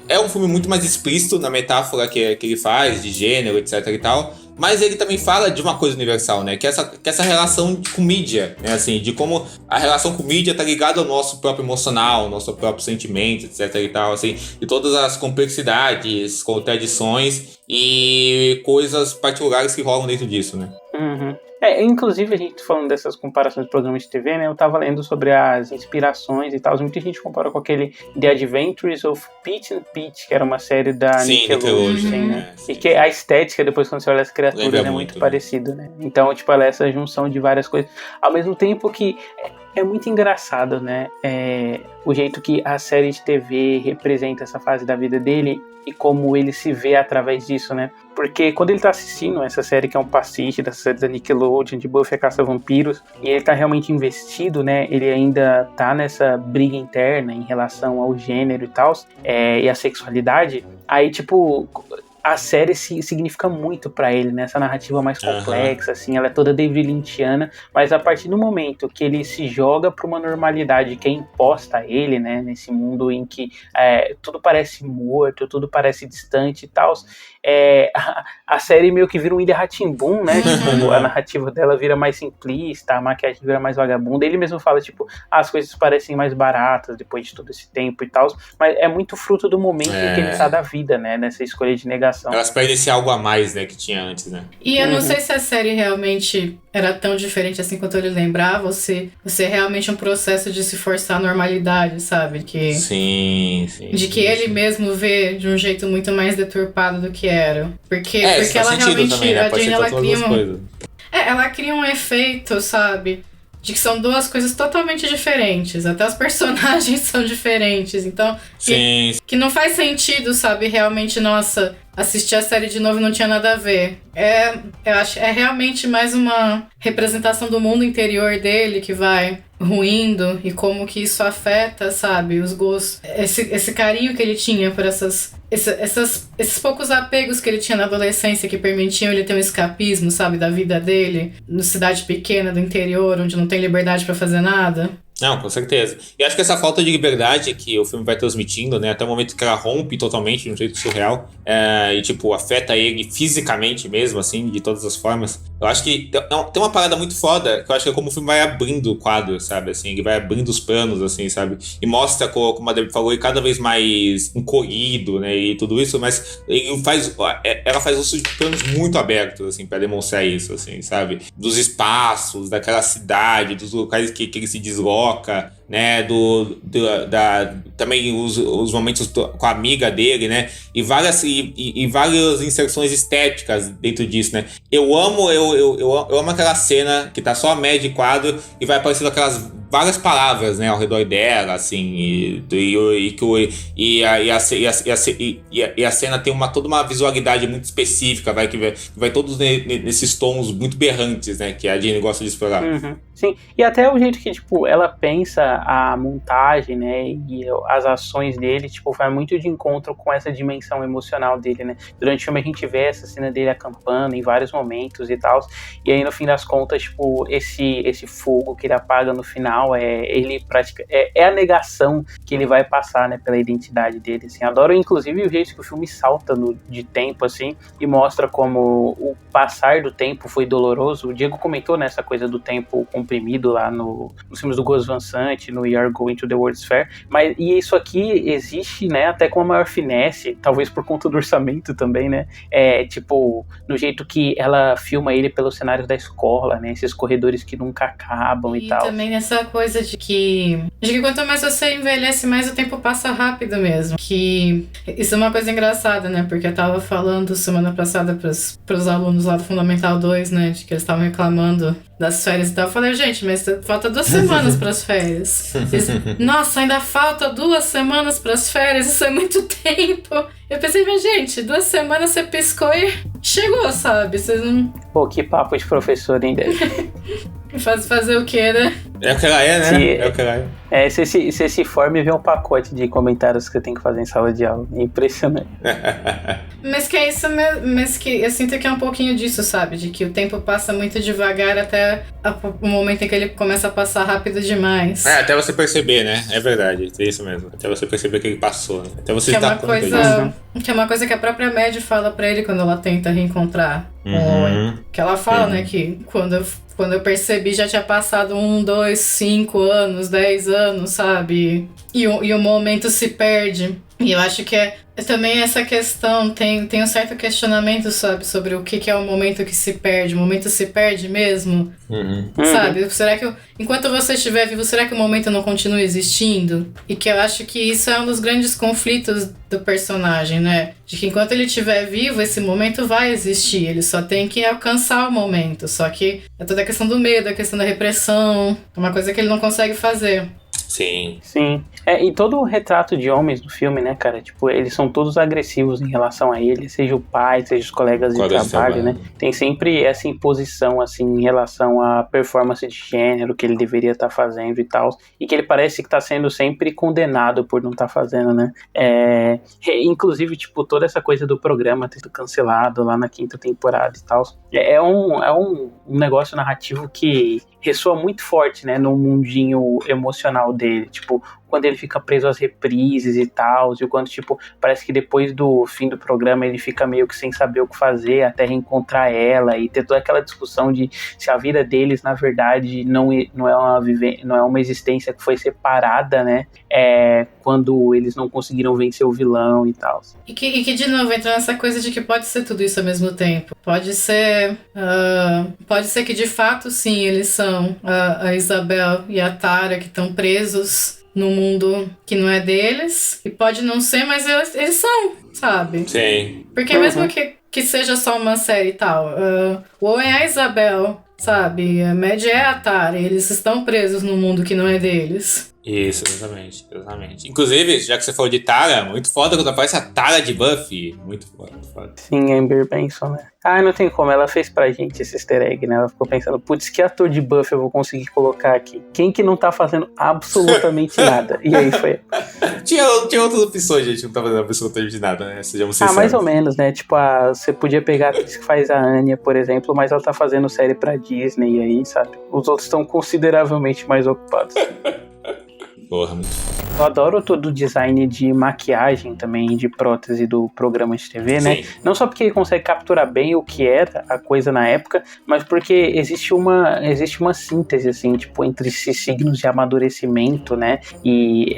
é um filme muito mais explícito na metáfora que ele faz, de gênero, etc e tal, mas ele também fala de uma coisa universal, né, que é essa relação com mídia, né, assim, de como a relação com mídia tá ligada ao nosso próprio emocional, ao nosso próprio sentimento, etc e tal, assim, e todas as complexidades, contradições e coisas particulares que rolam dentro disso, né. Uhum. Inclusive, a gente falando dessas comparações de programas de TV, né? Eu tava lendo sobre as inspirações e tal. Muita gente compara com aquele The Adventures of Pete and Pete, que era uma série da Nickelodeon, né? E que a estética, depois quando você olha as criaturas, é muito parecida, né? Então, tipo, ela é essa junção de várias coisas. Ao mesmo tempo que é muito engraçado, né? O jeito que a série de TV representa essa fase da vida dele e como ele se vê através disso, né? Porque quando ele tá assistindo essa série, que é um pastiche dessa série da Nickelodeon, de Buffy a Caça-Vampiros, e ele tá realmente investido, né? Ele ainda tá nessa briga interna em relação ao gênero e tal, e a sexualidade. Aí, tipo, a série significa muito pra ele, né? Essa narrativa mais complexa, assim, ela é toda David Lynchiana, mas a partir do momento que ele se joga pra uma normalidade que é imposta a ele, né? Nesse mundo em que tudo parece morto, tudo parece distante e tal, a série meio que vira um Ilha Rá-Tim-Bum, né? Tipo, a narrativa dela vira mais simplista, a maquiagem vira mais vagabunda. Ele mesmo fala, tipo, as coisas parecem mais baratas depois de todo esse tempo e tal, mas é muito fruto do momento em que ele tá da vida, né? Nessa escolha de negação. Elas perdem esse algo a mais, né, que tinha antes, né? E eu não sei se a série realmente era tão diferente assim quanto ele lembrava, você é realmente um processo de se forçar à normalidade, sabe? Sim. De que ele mesmo vê de um jeito muito mais deturpado do que era. Porque Isso faz ela sentido realmente, também, né? a Pode Jane, ser pra ela todas cria as coisas. ela cria um efeito, sabe? De que são duas coisas totalmente diferentes. Até os personagens são diferentes. Então, Sim. que não faz sentido, sabe? Realmente, nossa, assistir a série de novo não tinha nada a ver. Eu acho realmente mais uma representação do mundo interior dele que vai ruindo e como que isso afeta, sabe? Os gostos. Esse carinho que ele tinha por esses poucos apegos que ele tinha na adolescência que permitiam ele ter um escapismo, sabe? Da vida dele, na cidade pequena do interior, onde não tem liberdade pra fazer nada. Não, com certeza. E acho que essa falta de liberdade que o filme vai transmitindo, né? Até o momento que ela rompe totalmente de um jeito surreal e, tipo, afeta ele fisicamente mesmo, assim, de todas as formas. Eu acho que tem uma parada muito foda, que eu acho que é como o filme vai abrindo o quadro, sabe? Assim, ele vai abrindo os planos, assim, sabe? E mostra, como a Debbie falou, ele cada vez mais encolhido, né? E tudo isso, mas ela faz uso de planos muito abertos, assim, pra demonstrar isso, assim, sabe? Dos espaços, daquela cidade, dos locais que ele se desloca, né, também os momentos com a amiga dele, né, e várias inserções estéticas dentro disso, né. Eu amo aquela cena que tá só a média de quadro e vai aparecendo aquelas várias palavras, né, ao redor dela, assim, e a cena tem toda uma visualidade muito específica, que vai todos nesses tons muito berrantes, né, que a Jane gosta de explorar. Uhum. Sim, e até o jeito que, tipo, ela pensa a montagem, né, e as ações dele, tipo, vai muito de encontro com essa dimensão emocional dele, né. Durante o filme a gente vê essa cena dele acampando em vários momentos e tal, e aí no fim das contas, tipo, esse fogo que ele apaga no final é a negação que ele vai passar, né, pela identidade dele, assim. Adoro, inclusive, o jeito que o filme salta de tempo, assim, e mostra como o passar do tempo foi doloroso. O Diego comentou nessa coisa do tempo comprimido lá nos filmes do Gus Van Sant, no We Are Going to the World's Fair, e isso aqui existe, né, até com a maior finesse, talvez por conta do orçamento também, né, tipo, no jeito que ela filma ele pelos cenários da escola, né, esses corredores que nunca acabam e tal. E também nessa coisa de que quanto mais você envelhece, mais o tempo passa rápido mesmo, que isso é uma coisa engraçada, né, porque eu tava falando semana passada pros alunos lá do Fundamental 2, né, de que eles estavam reclamando das férias e tal. Eu falei, gente, mas falta 2 semanas pras férias. Nossa, ainda falta 2 semanas pras férias, isso é muito tempo. Eu pensei, mas gente, 2 semanas você piscou e chegou, sabe? Vocês não... Pô, que papo de professor, hein, Débora? Fazer o quê, né? É o que ela é, né? É o que ela é. Você se forma e vê um pacote de comentários que você tem que fazer em sala de aula. É impressionante. Mas que é isso mesmo, mas que eu sinto que é um pouquinho disso, sabe? De que o tempo passa muito devagar até o momento em que ele começa a passar rápido demais. Até você perceber, né? É verdade, é isso mesmo. Até você perceber que ele passou, né? Até você dar conta disso. Que é uma coisa que a própria Maddie fala pra ele quando ela tenta reencontrar o Owen. Que ela fala, né, que quando eu percebi já tinha passado 1, 2, 5 anos, 10 anos, sabe? E o momento se perde. E eu acho que também essa questão, tem um certo questionamento, sabe, sobre o que é o momento que se perde. O momento se perde mesmo? Sabe? Será que enquanto você estiver vivo, será que o momento não continua existindo? E que eu acho que isso é um dos grandes conflitos do personagem, né? De que enquanto ele estiver vivo, esse momento vai existir. Ele só tem que alcançar o momento. Só que é toda a questão do medo, a questão da repressão. É uma coisa que ele não consegue fazer. Sim. E todo o retrato de homens do filme, né, cara, tipo, eles são todos agressivos em relação a ele, seja o pai, seja os colegas de trabalho, né, tem sempre essa imposição, assim, em relação à performance de gênero que ele deveria estar fazendo e tal, e que ele parece que tá sendo sempre condenado por não estar fazendo, né, inclusive, tipo, toda essa coisa do programa ter sido cancelado lá na 5ª temporada e tal, é um negócio narrativo que ressoa muito forte, né, no mundinho emocional dele, tipo, quando ele fica preso às reprises e tal, e o quanto, tipo, parece que depois do fim do programa ele fica meio que sem saber o que fazer até reencontrar ela, e ter toda aquela discussão de se a vida deles, na verdade, não é uma existência que foi separada, né, quando eles não conseguiram vencer o vilão e tal. E que de novo, entra nessa coisa de que pode ser tudo isso ao mesmo tempo. Pode ser que de fato, sim, eles são a Isabel e a Tara que estão presos no mundo que não é deles. E pode não ser, mas eles são, sabe? Sim. Porque mesmo que seja só uma série e tal, o Owen é a Isabel, sabe? A Mad é a Tara, eles estão presos no mundo que não é deles. Isso, exatamente. Inclusive, já que você falou de Tara, muito foda quando aparece a Tara de Buffy. Muito foda. Sim, Amber Benson, né? Não tem como, ela fez pra gente esse easter egg, né? Ela ficou pensando, putz, que ator de Buffy eu vou conseguir colocar aqui? Quem que não tá fazendo absolutamente nada? E aí foi. Tinha outras opções, gente, não tá fazendo absolutamente nada, né? Sejamos sinceros. Mais ou menos, né? Tipo, você podia pegar a atriz que faz a Anya, por exemplo, mas ela tá fazendo série pra Disney e aí, sabe? Os outros estão consideravelmente mais ocupados. Porra, muito foda. Eu adoro todo o design de maquiagem também, de prótese do programa de TV, né? Sim. Não só porque ele consegue capturar bem o que era a coisa na época, mas porque existe uma síntese, assim, tipo, entre esses signos de amadurecimento, né? E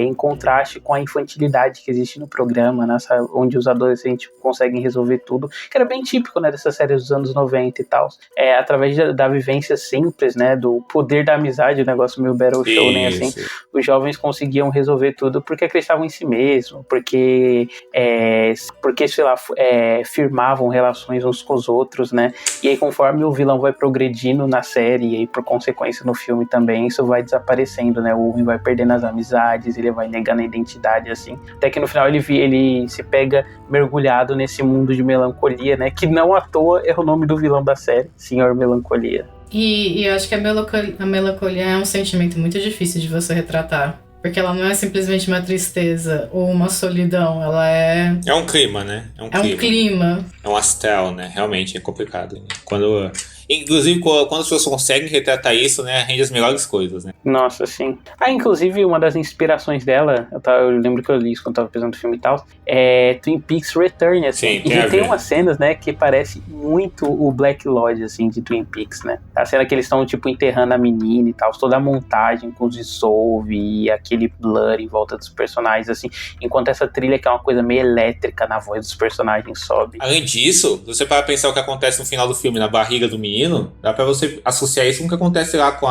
em contraste com a infantilidade que existe no programa, né? Onde os adolescentes conseguem resolver tudo, que era bem típico, né? Dessas séries dos anos 90 e tal. Através da vivência simples, né? Do poder da amizade, o negócio meio Battle Show, né? Assim, os jovens conseguiam resolver tudo porque acreditavam em si mesmo, porque sei lá, firmavam relações uns com os outros, né? E aí conforme o vilão vai progredindo na série e aí por consequência no filme também, isso vai desaparecendo, né? O homem vai perdendo as amizades, ele vai negando a identidade, assim. Até que no final ele se pega mergulhado nesse mundo de melancolia, né? Que não à toa é o nome do vilão da série, Senhor Melancolia. E eu acho que a melancolia é um sentimento muito difícil de você retratar. Porque ela não é simplesmente uma tristeza ou uma solidão, ela é... É um clima, né? É um clima. É um astel, né? Realmente é complicado. Né? Inclusive, quando as pessoas conseguem retratar isso, né? Rende as melhores coisas, né? Nossa, sim. Inclusive, uma das inspirações dela, eu lembro que eu li isso quando tava pensando no filme e tal, é Twin Peaks Return, assim. Sim, e tem umas cenas, né, que parece muito o Black Lodge, assim, de Twin Peaks, né? A cena que eles estão, tipo, enterrando a menina e tal, toda a montagem com os dissolve e aquele blur em volta dos personagens, assim, enquanto essa trilha, que é uma coisa meio elétrica na voz dos personagens, sobe. Além disso, se você para pensar o que acontece no final do filme, na barriga do menino, dá pra você associar isso com o que acontece lá com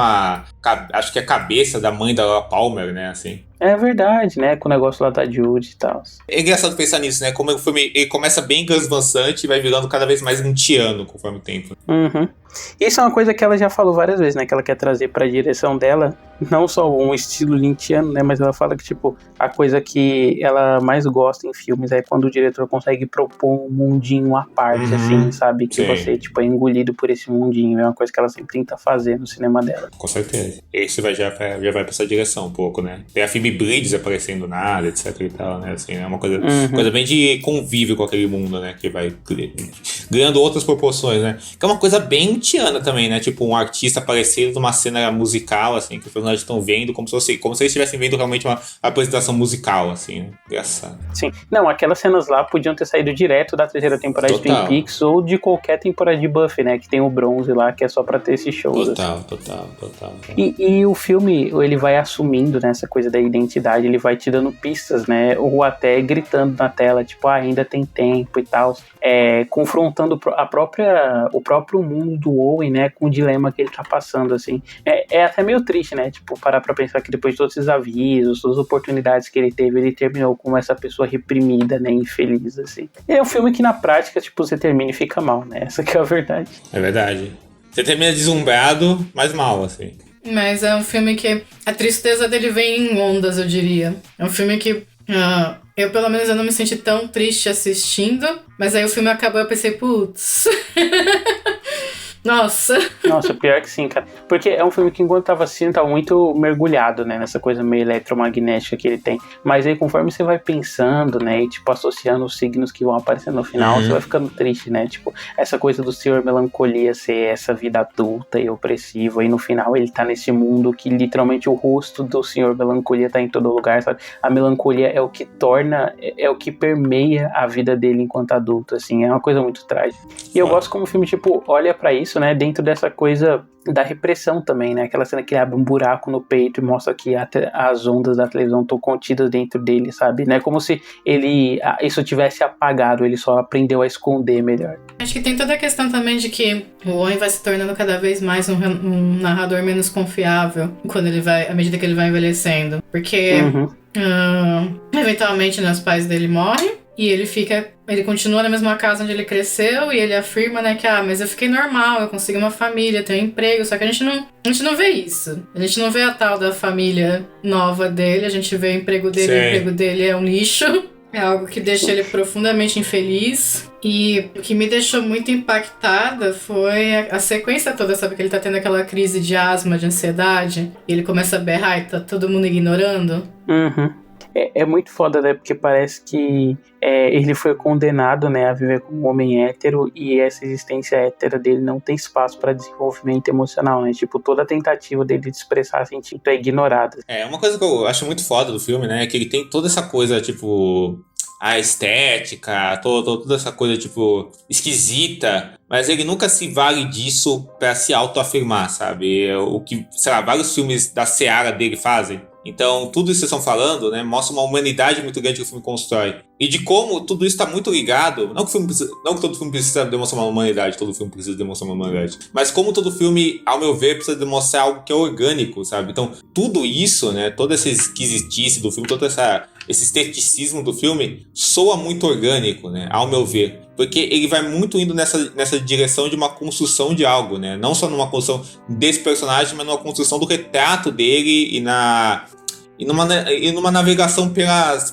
acho que a cabeça da mãe da Laura Palmer, né, assim. É verdade, né? Com o negócio lá da Judy e tal. É engraçado pensar nisso, né? Como o filme ele começa bem Gus Van Sant e vai virando cada vez mais lynchiano conforme o tempo. Uhum. Isso é uma coisa que ela já falou várias vezes, né? Que ela quer trazer pra direção dela, não só um estilo lynchiano, né? Mas ela fala que, tipo, a coisa que ela mais gosta em filmes é quando o diretor consegue propor um mundinho à parte, assim, sabe? Que você, tipo, é engolido por esse mundinho. É uma coisa que ela sempre tenta fazer no cinema dela. Com certeza. Esse já vai pra essa direção um pouco, né? Tem a Phoebe Bridges aparecendo nada, etc e tal, né? Assim, é uma coisa bem de convívio com aquele mundo, né? Que vai ganhando outras proporções, né? Que é uma coisa bem lynchiana também, né? Tipo, um artista aparecendo numa cena musical, assim, que os personagens estão vendo como se eles estivessem vendo realmente uma apresentação musical, assim, né? Engraçado. Sim. Não, aquelas cenas lá podiam ter saído direto da terceira temporada de Twin Peaks ou de qualquer temporada de Buffy, né? Que tem o bronze lá, que é só pra ter esses shows. Total. E o filme, ele vai assumindo, né, essa coisa da identidade, ele vai te dando pistas, né, ou até gritando na tela, tipo, ainda tem tempo e tal, confrontando o próprio mundo do Owen, né, com o dilema que ele tá passando, assim. É até meio triste, né, tipo, parar pra pensar que depois de todos esses avisos, todas as oportunidades que ele teve, ele terminou como essa pessoa reprimida, né, infeliz, assim. É um filme que na prática, tipo, você termina e fica mal, né, essa que é a verdade. É verdade. Você termina deslumbrado, mas mal, assim. Mas é um filme que a tristeza dele vem em ondas, eu diria. É um filme que eu, pelo menos, eu não me senti tão triste assistindo, mas aí o filme acabou e eu pensei, putz. Nossa. Nossa, pior que sim, cara. Porque é um filme que enquanto tava assistindo, tava muito mergulhado, né? Nessa coisa meio eletromagnética que ele tem. Mas aí conforme você vai pensando, né? E tipo, associando os signos que vão aparecendo no final, você vai ficando triste, né? Tipo, essa coisa do Senhor Melancolia ser essa vida adulta e opressiva. E no final ele tá nesse mundo que literalmente o rosto do Senhor Melancolia tá em todo lugar, sabe? A melancolia é o que torna, é o que permeia a vida dele enquanto adulto, assim. É uma coisa muito trágica. E eu gosto como o filme, tipo, olha pra isso, né? Dentro dessa coisa da repressão também, né? Aquela cena que ele abre um buraco no peito e mostra que as ondas da televisão estão contidas dentro dele, sabe? Não é como se isso tivesse apagado, ele só aprendeu a esconder melhor. Acho que tem toda a questão também de que o Owen vai se tornando cada vez mais um narrador menos confiável à medida que ele vai envelhecendo. Porque eventualmente, né, os pais dele morrem. E ele continua na mesma casa onde ele cresceu, e ele afirma, né, que, mas eu fiquei normal, eu consegui uma família, tenho um emprego, só que a gente não vê isso. A gente não vê a tal da família nova dele, a gente vê o emprego dele, o emprego dele é um lixo. É algo que deixa ele profundamente infeliz. E o que me deixou muito impactada foi a sequência toda, sabe? Que ele tá tendo aquela crise de asma, de ansiedade, e ele começa a berrar e tá todo mundo ignorando. É muito foda, né? Porque parece que ele foi condenado, né, a viver como um homem hétero, e essa existência hétera dele não tem espaço para desenvolvimento emocional, né? Tipo, toda a tentativa dele de expressar sentimento é ignorada. Uma coisa que eu acho muito foda do filme, né, é que ele tem toda essa coisa, tipo, a estética, toda essa coisa, tipo, esquisita, mas ele nunca se vale disso pra se autoafirmar, sabe? O que, sei lá, vários filmes da seara dele fazem. Então, tudo isso que vocês estão falando, né, mostra uma humanidade muito grande que o filme constrói. E de como tudo isso está muito ligado. Não que todo filme precisa demonstrar uma humanidade, todo filme precisa demonstrar uma humanidade. Mas como todo filme, ao meu ver, precisa demonstrar algo que é orgânico, sabe? Então, tudo isso, né, toda essa esquisitice do filme, todo esse esteticismo do filme, soa muito orgânico, né, ao meu ver. Porque ele vai muito indo nessa direção de uma construção de algo, né? Não só numa construção desse personagem, mas numa construção do retrato dele e numa navegação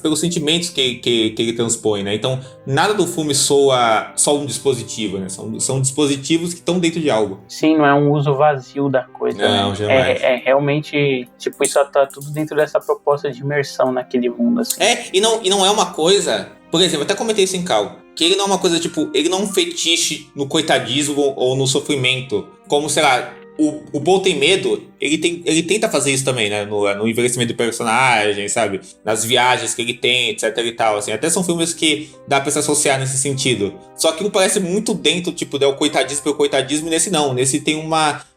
pelos sentimentos que ele transpõe, né? Então, nada do filme soa só um dispositivo, né? São dispositivos que estão dentro de algo. Sim, não é um uso vazio da coisa. Não, né? jamais. É realmente, tipo, isso tá tudo dentro dessa proposta de imersão naquele mundo, assim. E não é uma coisa... Por exemplo, até comentei isso em Cal, que ele não é uma coisa, tipo, ele não é um fetiche no coitadismo ou no sofrimento, como, sei lá, o Paul tem medo, ele tenta fazer isso também, né, no envelhecimento do personagem, sabe, nas viagens que ele tem, etc e tal, assim, até são filmes que dá pra se associar nesse sentido, só que não parece muito dentro, tipo, do coitadismo pelo coitadismo, e nesse tem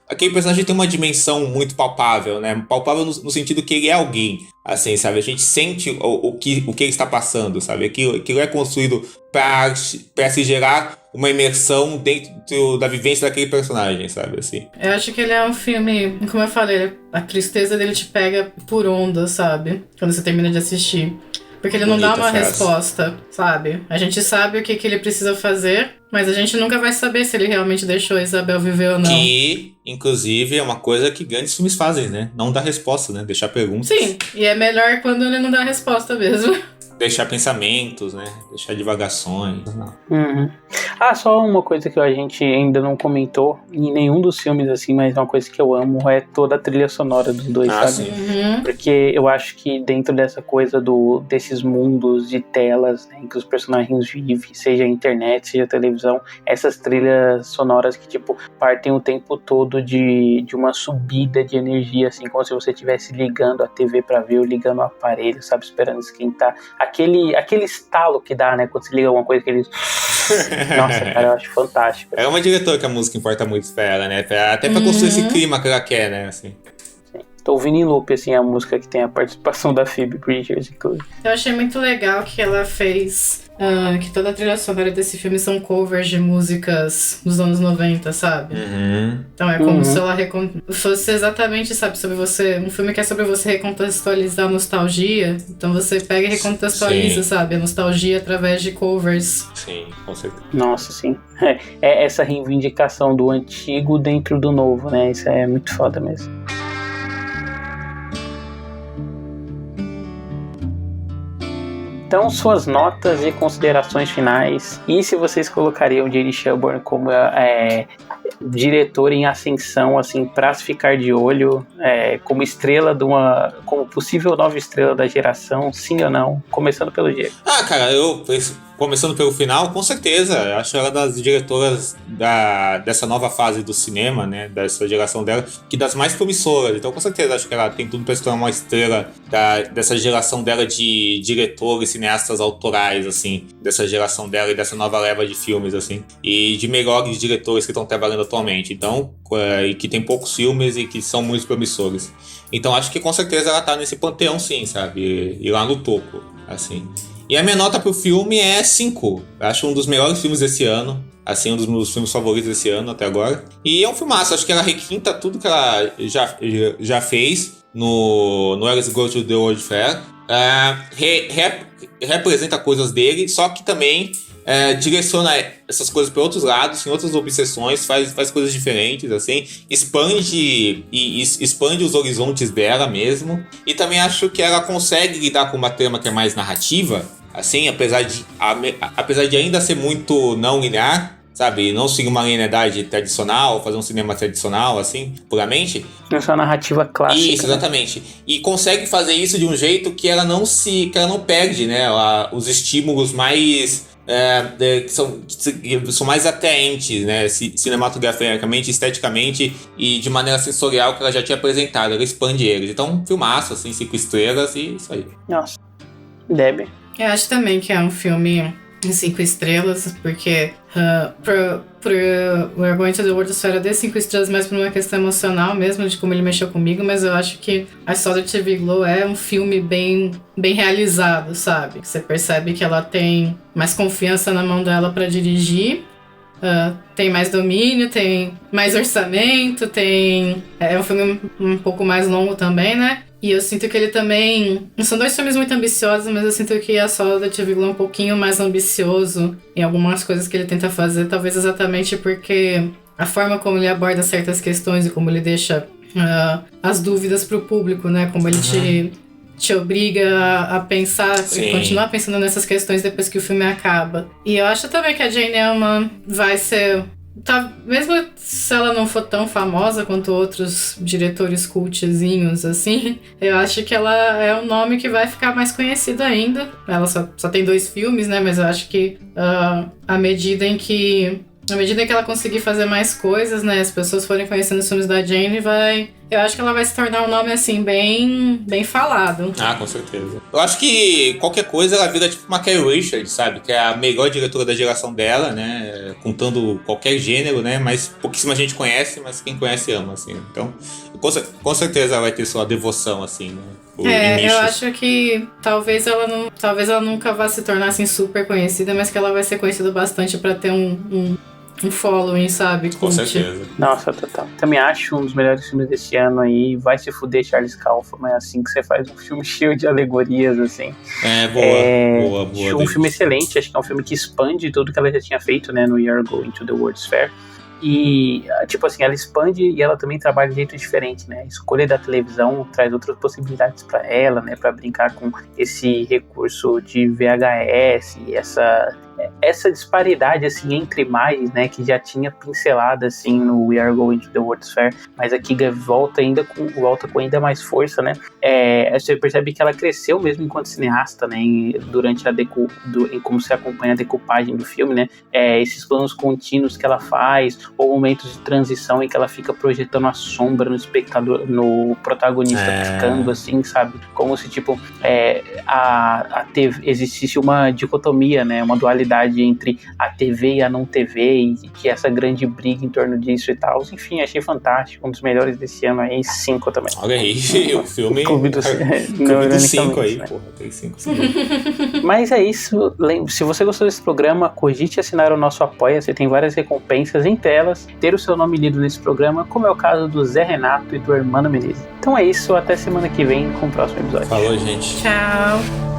aquele personagem tem uma dimensão muito palpável, né? Palpável no sentido que ele é alguém, assim, sabe? A gente sente o que ele está passando, sabe? Aquilo é construído para se gerar uma imersão dentro da vivência daquele personagem, sabe? Assim. Eu acho que ele é um filme, como eu falei, a tristeza dele te pega por onda, sabe? Quando você termina de assistir. Porque ele não dá uma resposta, sabe? A gente sabe o que ele precisa fazer, mas a gente nunca vai saber se ele realmente deixou a Isabel viver ou não. Que, inclusive, é uma coisa que grandes filmes fazem, né? Não dar resposta, né? Deixar perguntas. Sim, e é melhor quando ele não dá resposta mesmo. Deixar pensamentos, né? Deixar divagações. Só uma coisa que a gente ainda não comentou em nenhum dos filmes, assim, mas uma coisa que eu amo é toda a trilha sonora dos dois, sabe? Sim. Porque eu acho que dentro dessa coisa desses mundos de telas, né, em que os personagens vivem, seja a internet, seja a televisão, essas trilhas sonoras que, tipo, partem o tempo todo de uma subida de energia, assim, como se você estivesse ligando a TV pra ver ou ligando o aparelho, sabe? Esperando esquentar. Aquele estalo que dá, né, quando você liga alguma coisa, aquele... Nossa, cara, eu acho fantástico. É uma diretora que a música importa muito pra ela, né? Até pra construir esse clima que ela quer, né? Assim. Tô ouvindo em loop, assim, a música que tem a participação da Phoebe Bridgers, inclusive. Eu achei muito legal que ela fez... que toda a trilha sonora desse filme são covers de músicas dos anos 90, sabe? Então é como se ela fosse exatamente, sabe, sobre você... Um filme que é sobre você recontextualizar a nostalgia. Então você pega e recontextualiza, sabe? A nostalgia através de covers. Sim, com certeza. Nossa, sim. É essa reivindicação do antigo dentro do novo, né? Isso é muito foda mesmo. Então, suas notas e considerações finais. E se vocês colocariam J.D. Shelburne como diretor em ascensão, assim, pra se ficar de olho, como estrela como possível nova estrela da geração, sim ou não? Começando pelo Diego. Cara, começando pelo final, com certeza. Acho ela das diretoras dessa nova fase do cinema, né? Dessa geração dela, que das mais promissoras. Então, com certeza, acho que ela tem tudo pra se tornar uma estrela dessa geração dela de diretores, cineastas autorais, assim. Dessa geração dela e dessa nova leva de filmes, assim. E de melhores diretores que estão trabalhando atualmente. Então, e que tem poucos filmes e que são muito promissores. Então, acho que com certeza ela tá nesse panteão, sim, sabe? E lá no topo, assim. E a minha nota pro filme é 5. Acho um dos melhores filmes desse ano. Assim, um dos meus filmes favoritos desse ano até agora. E é um filmaço. Acho que ela requinta tudo que ela já fez no Let's Go to the World Fair. Representa coisas dele, só que também direciona essas coisas para outros lados, em outras obsessões, faz coisas diferentes, assim, expande os horizontes dela mesmo. E também acho que ela consegue lidar com uma trama que é mais narrativa, assim, apesar de ainda ser muito não linear, sabe, não seguir uma linearidade tradicional, fazer um cinema tradicional, assim, puramente. Essa narrativa clássica. Isso, exatamente. E consegue fazer isso de um jeito que ela não perde, né, os estímulos mais que são mais atraentes, né, cinematograficamente, esteticamente e de maneira sensorial que ela já tinha apresentado. Ela expande eles. Então, filmaço, assim, 5 estrelas e isso aí. Nossa. Debbie? Eu acho também que é um filme em 5 estrelas, porque We're Going to the World Fair eu dei 5 estrelas mais por uma questão emocional mesmo, de como ele mexeu comigo, mas eu acho que I Saw the TV Glow é um filme bem realizado, sabe? Você percebe que ela tem mais confiança na mão dela pra dirigir, tem mais domínio, tem mais orçamento, é um filme um pouco mais longo também, né? E eu sinto que ele também... São 2 filmes muito ambiciosos, mas eu sinto que a Saw the TV Glow é um pouquinho mais ambicioso em algumas coisas que ele tenta fazer, talvez exatamente porque a forma como ele aborda certas questões e como ele deixa as dúvidas pro público, né? Como ele te obriga a pensar e continuar pensando nessas questões depois que o filme acaba. E eu acho também que a Jane Elman vai ser... mesmo se ela não for tão famosa quanto outros diretores cultzinhos, assim, eu acho que ela é um nome que vai ficar mais conhecido ainda. Ela só tem 2 filmes, né? Mas eu acho que à medida em que ela conseguir fazer mais coisas, né? As pessoas forem conhecendo os filmes da Jane, eu acho que ela vai se tornar um nome, assim, bem falado. Com certeza. Eu acho que qualquer coisa ela vira tipo uma Carrie Richards, sabe? Que é a melhor diretora da geração dela, né? Contando qualquer gênero, né? Mas pouquíssima gente conhece, mas quem conhece ama, assim. Então, com certeza ela vai ter sua devoção, assim, né? Eu acho que talvez ela nunca vá se tornar, assim, super conhecida, mas que ela vai ser conhecida bastante pra ter um following, sabe? Com certeza. Nossa, total. Também acho um dos melhores filmes desse ano aí. Vai se fuder, Charles Kaufman. É assim que você faz um filme cheio de alegorias, assim. Boa. Um filme excelente. Acho que é um filme que expande tudo que ela já tinha feito, né? No We Are Going to the World's Fair. E, tipo assim, ela expande e ela também trabalha de jeito diferente, né? A escolha da televisão traz outras possibilidades para ela, né? Para brincar com esse recurso de VHS e essa disparidade, assim, entre imagens, né? Que já tinha pincelada, assim, no We Are Going to the World's Fair, mas aqui volta com ainda mais força, né? Você percebe que ela cresceu mesmo enquanto cineasta, né? Durante em como se acompanha a decupagem do filme, né? Esses planos contínuos que ela faz, ou momentos de transição em que ela fica projetando a sombra no espectador, no protagonista, ficando assim, sabe? Como se, tipo, existisse uma dicotomia, né? Uma dualidade entre a TV e a não TV, e que essa grande briga em torno disso e tal. Enfim, achei fantástico, um dos melhores desse ano aí, 5 também. Olha aí, o filme Clube do 5 aí, né? porra, tem 5. Mas é isso, se você gostou desse programa, cogite assinar o nosso Apoia, você tem várias recompensas em telas, ter o seu nome lido nesse programa, como é o caso do Zé Renato e do Hermano Menezes. Então é isso, até semana que vem com o próximo episódio. Falou, gente. Tchau.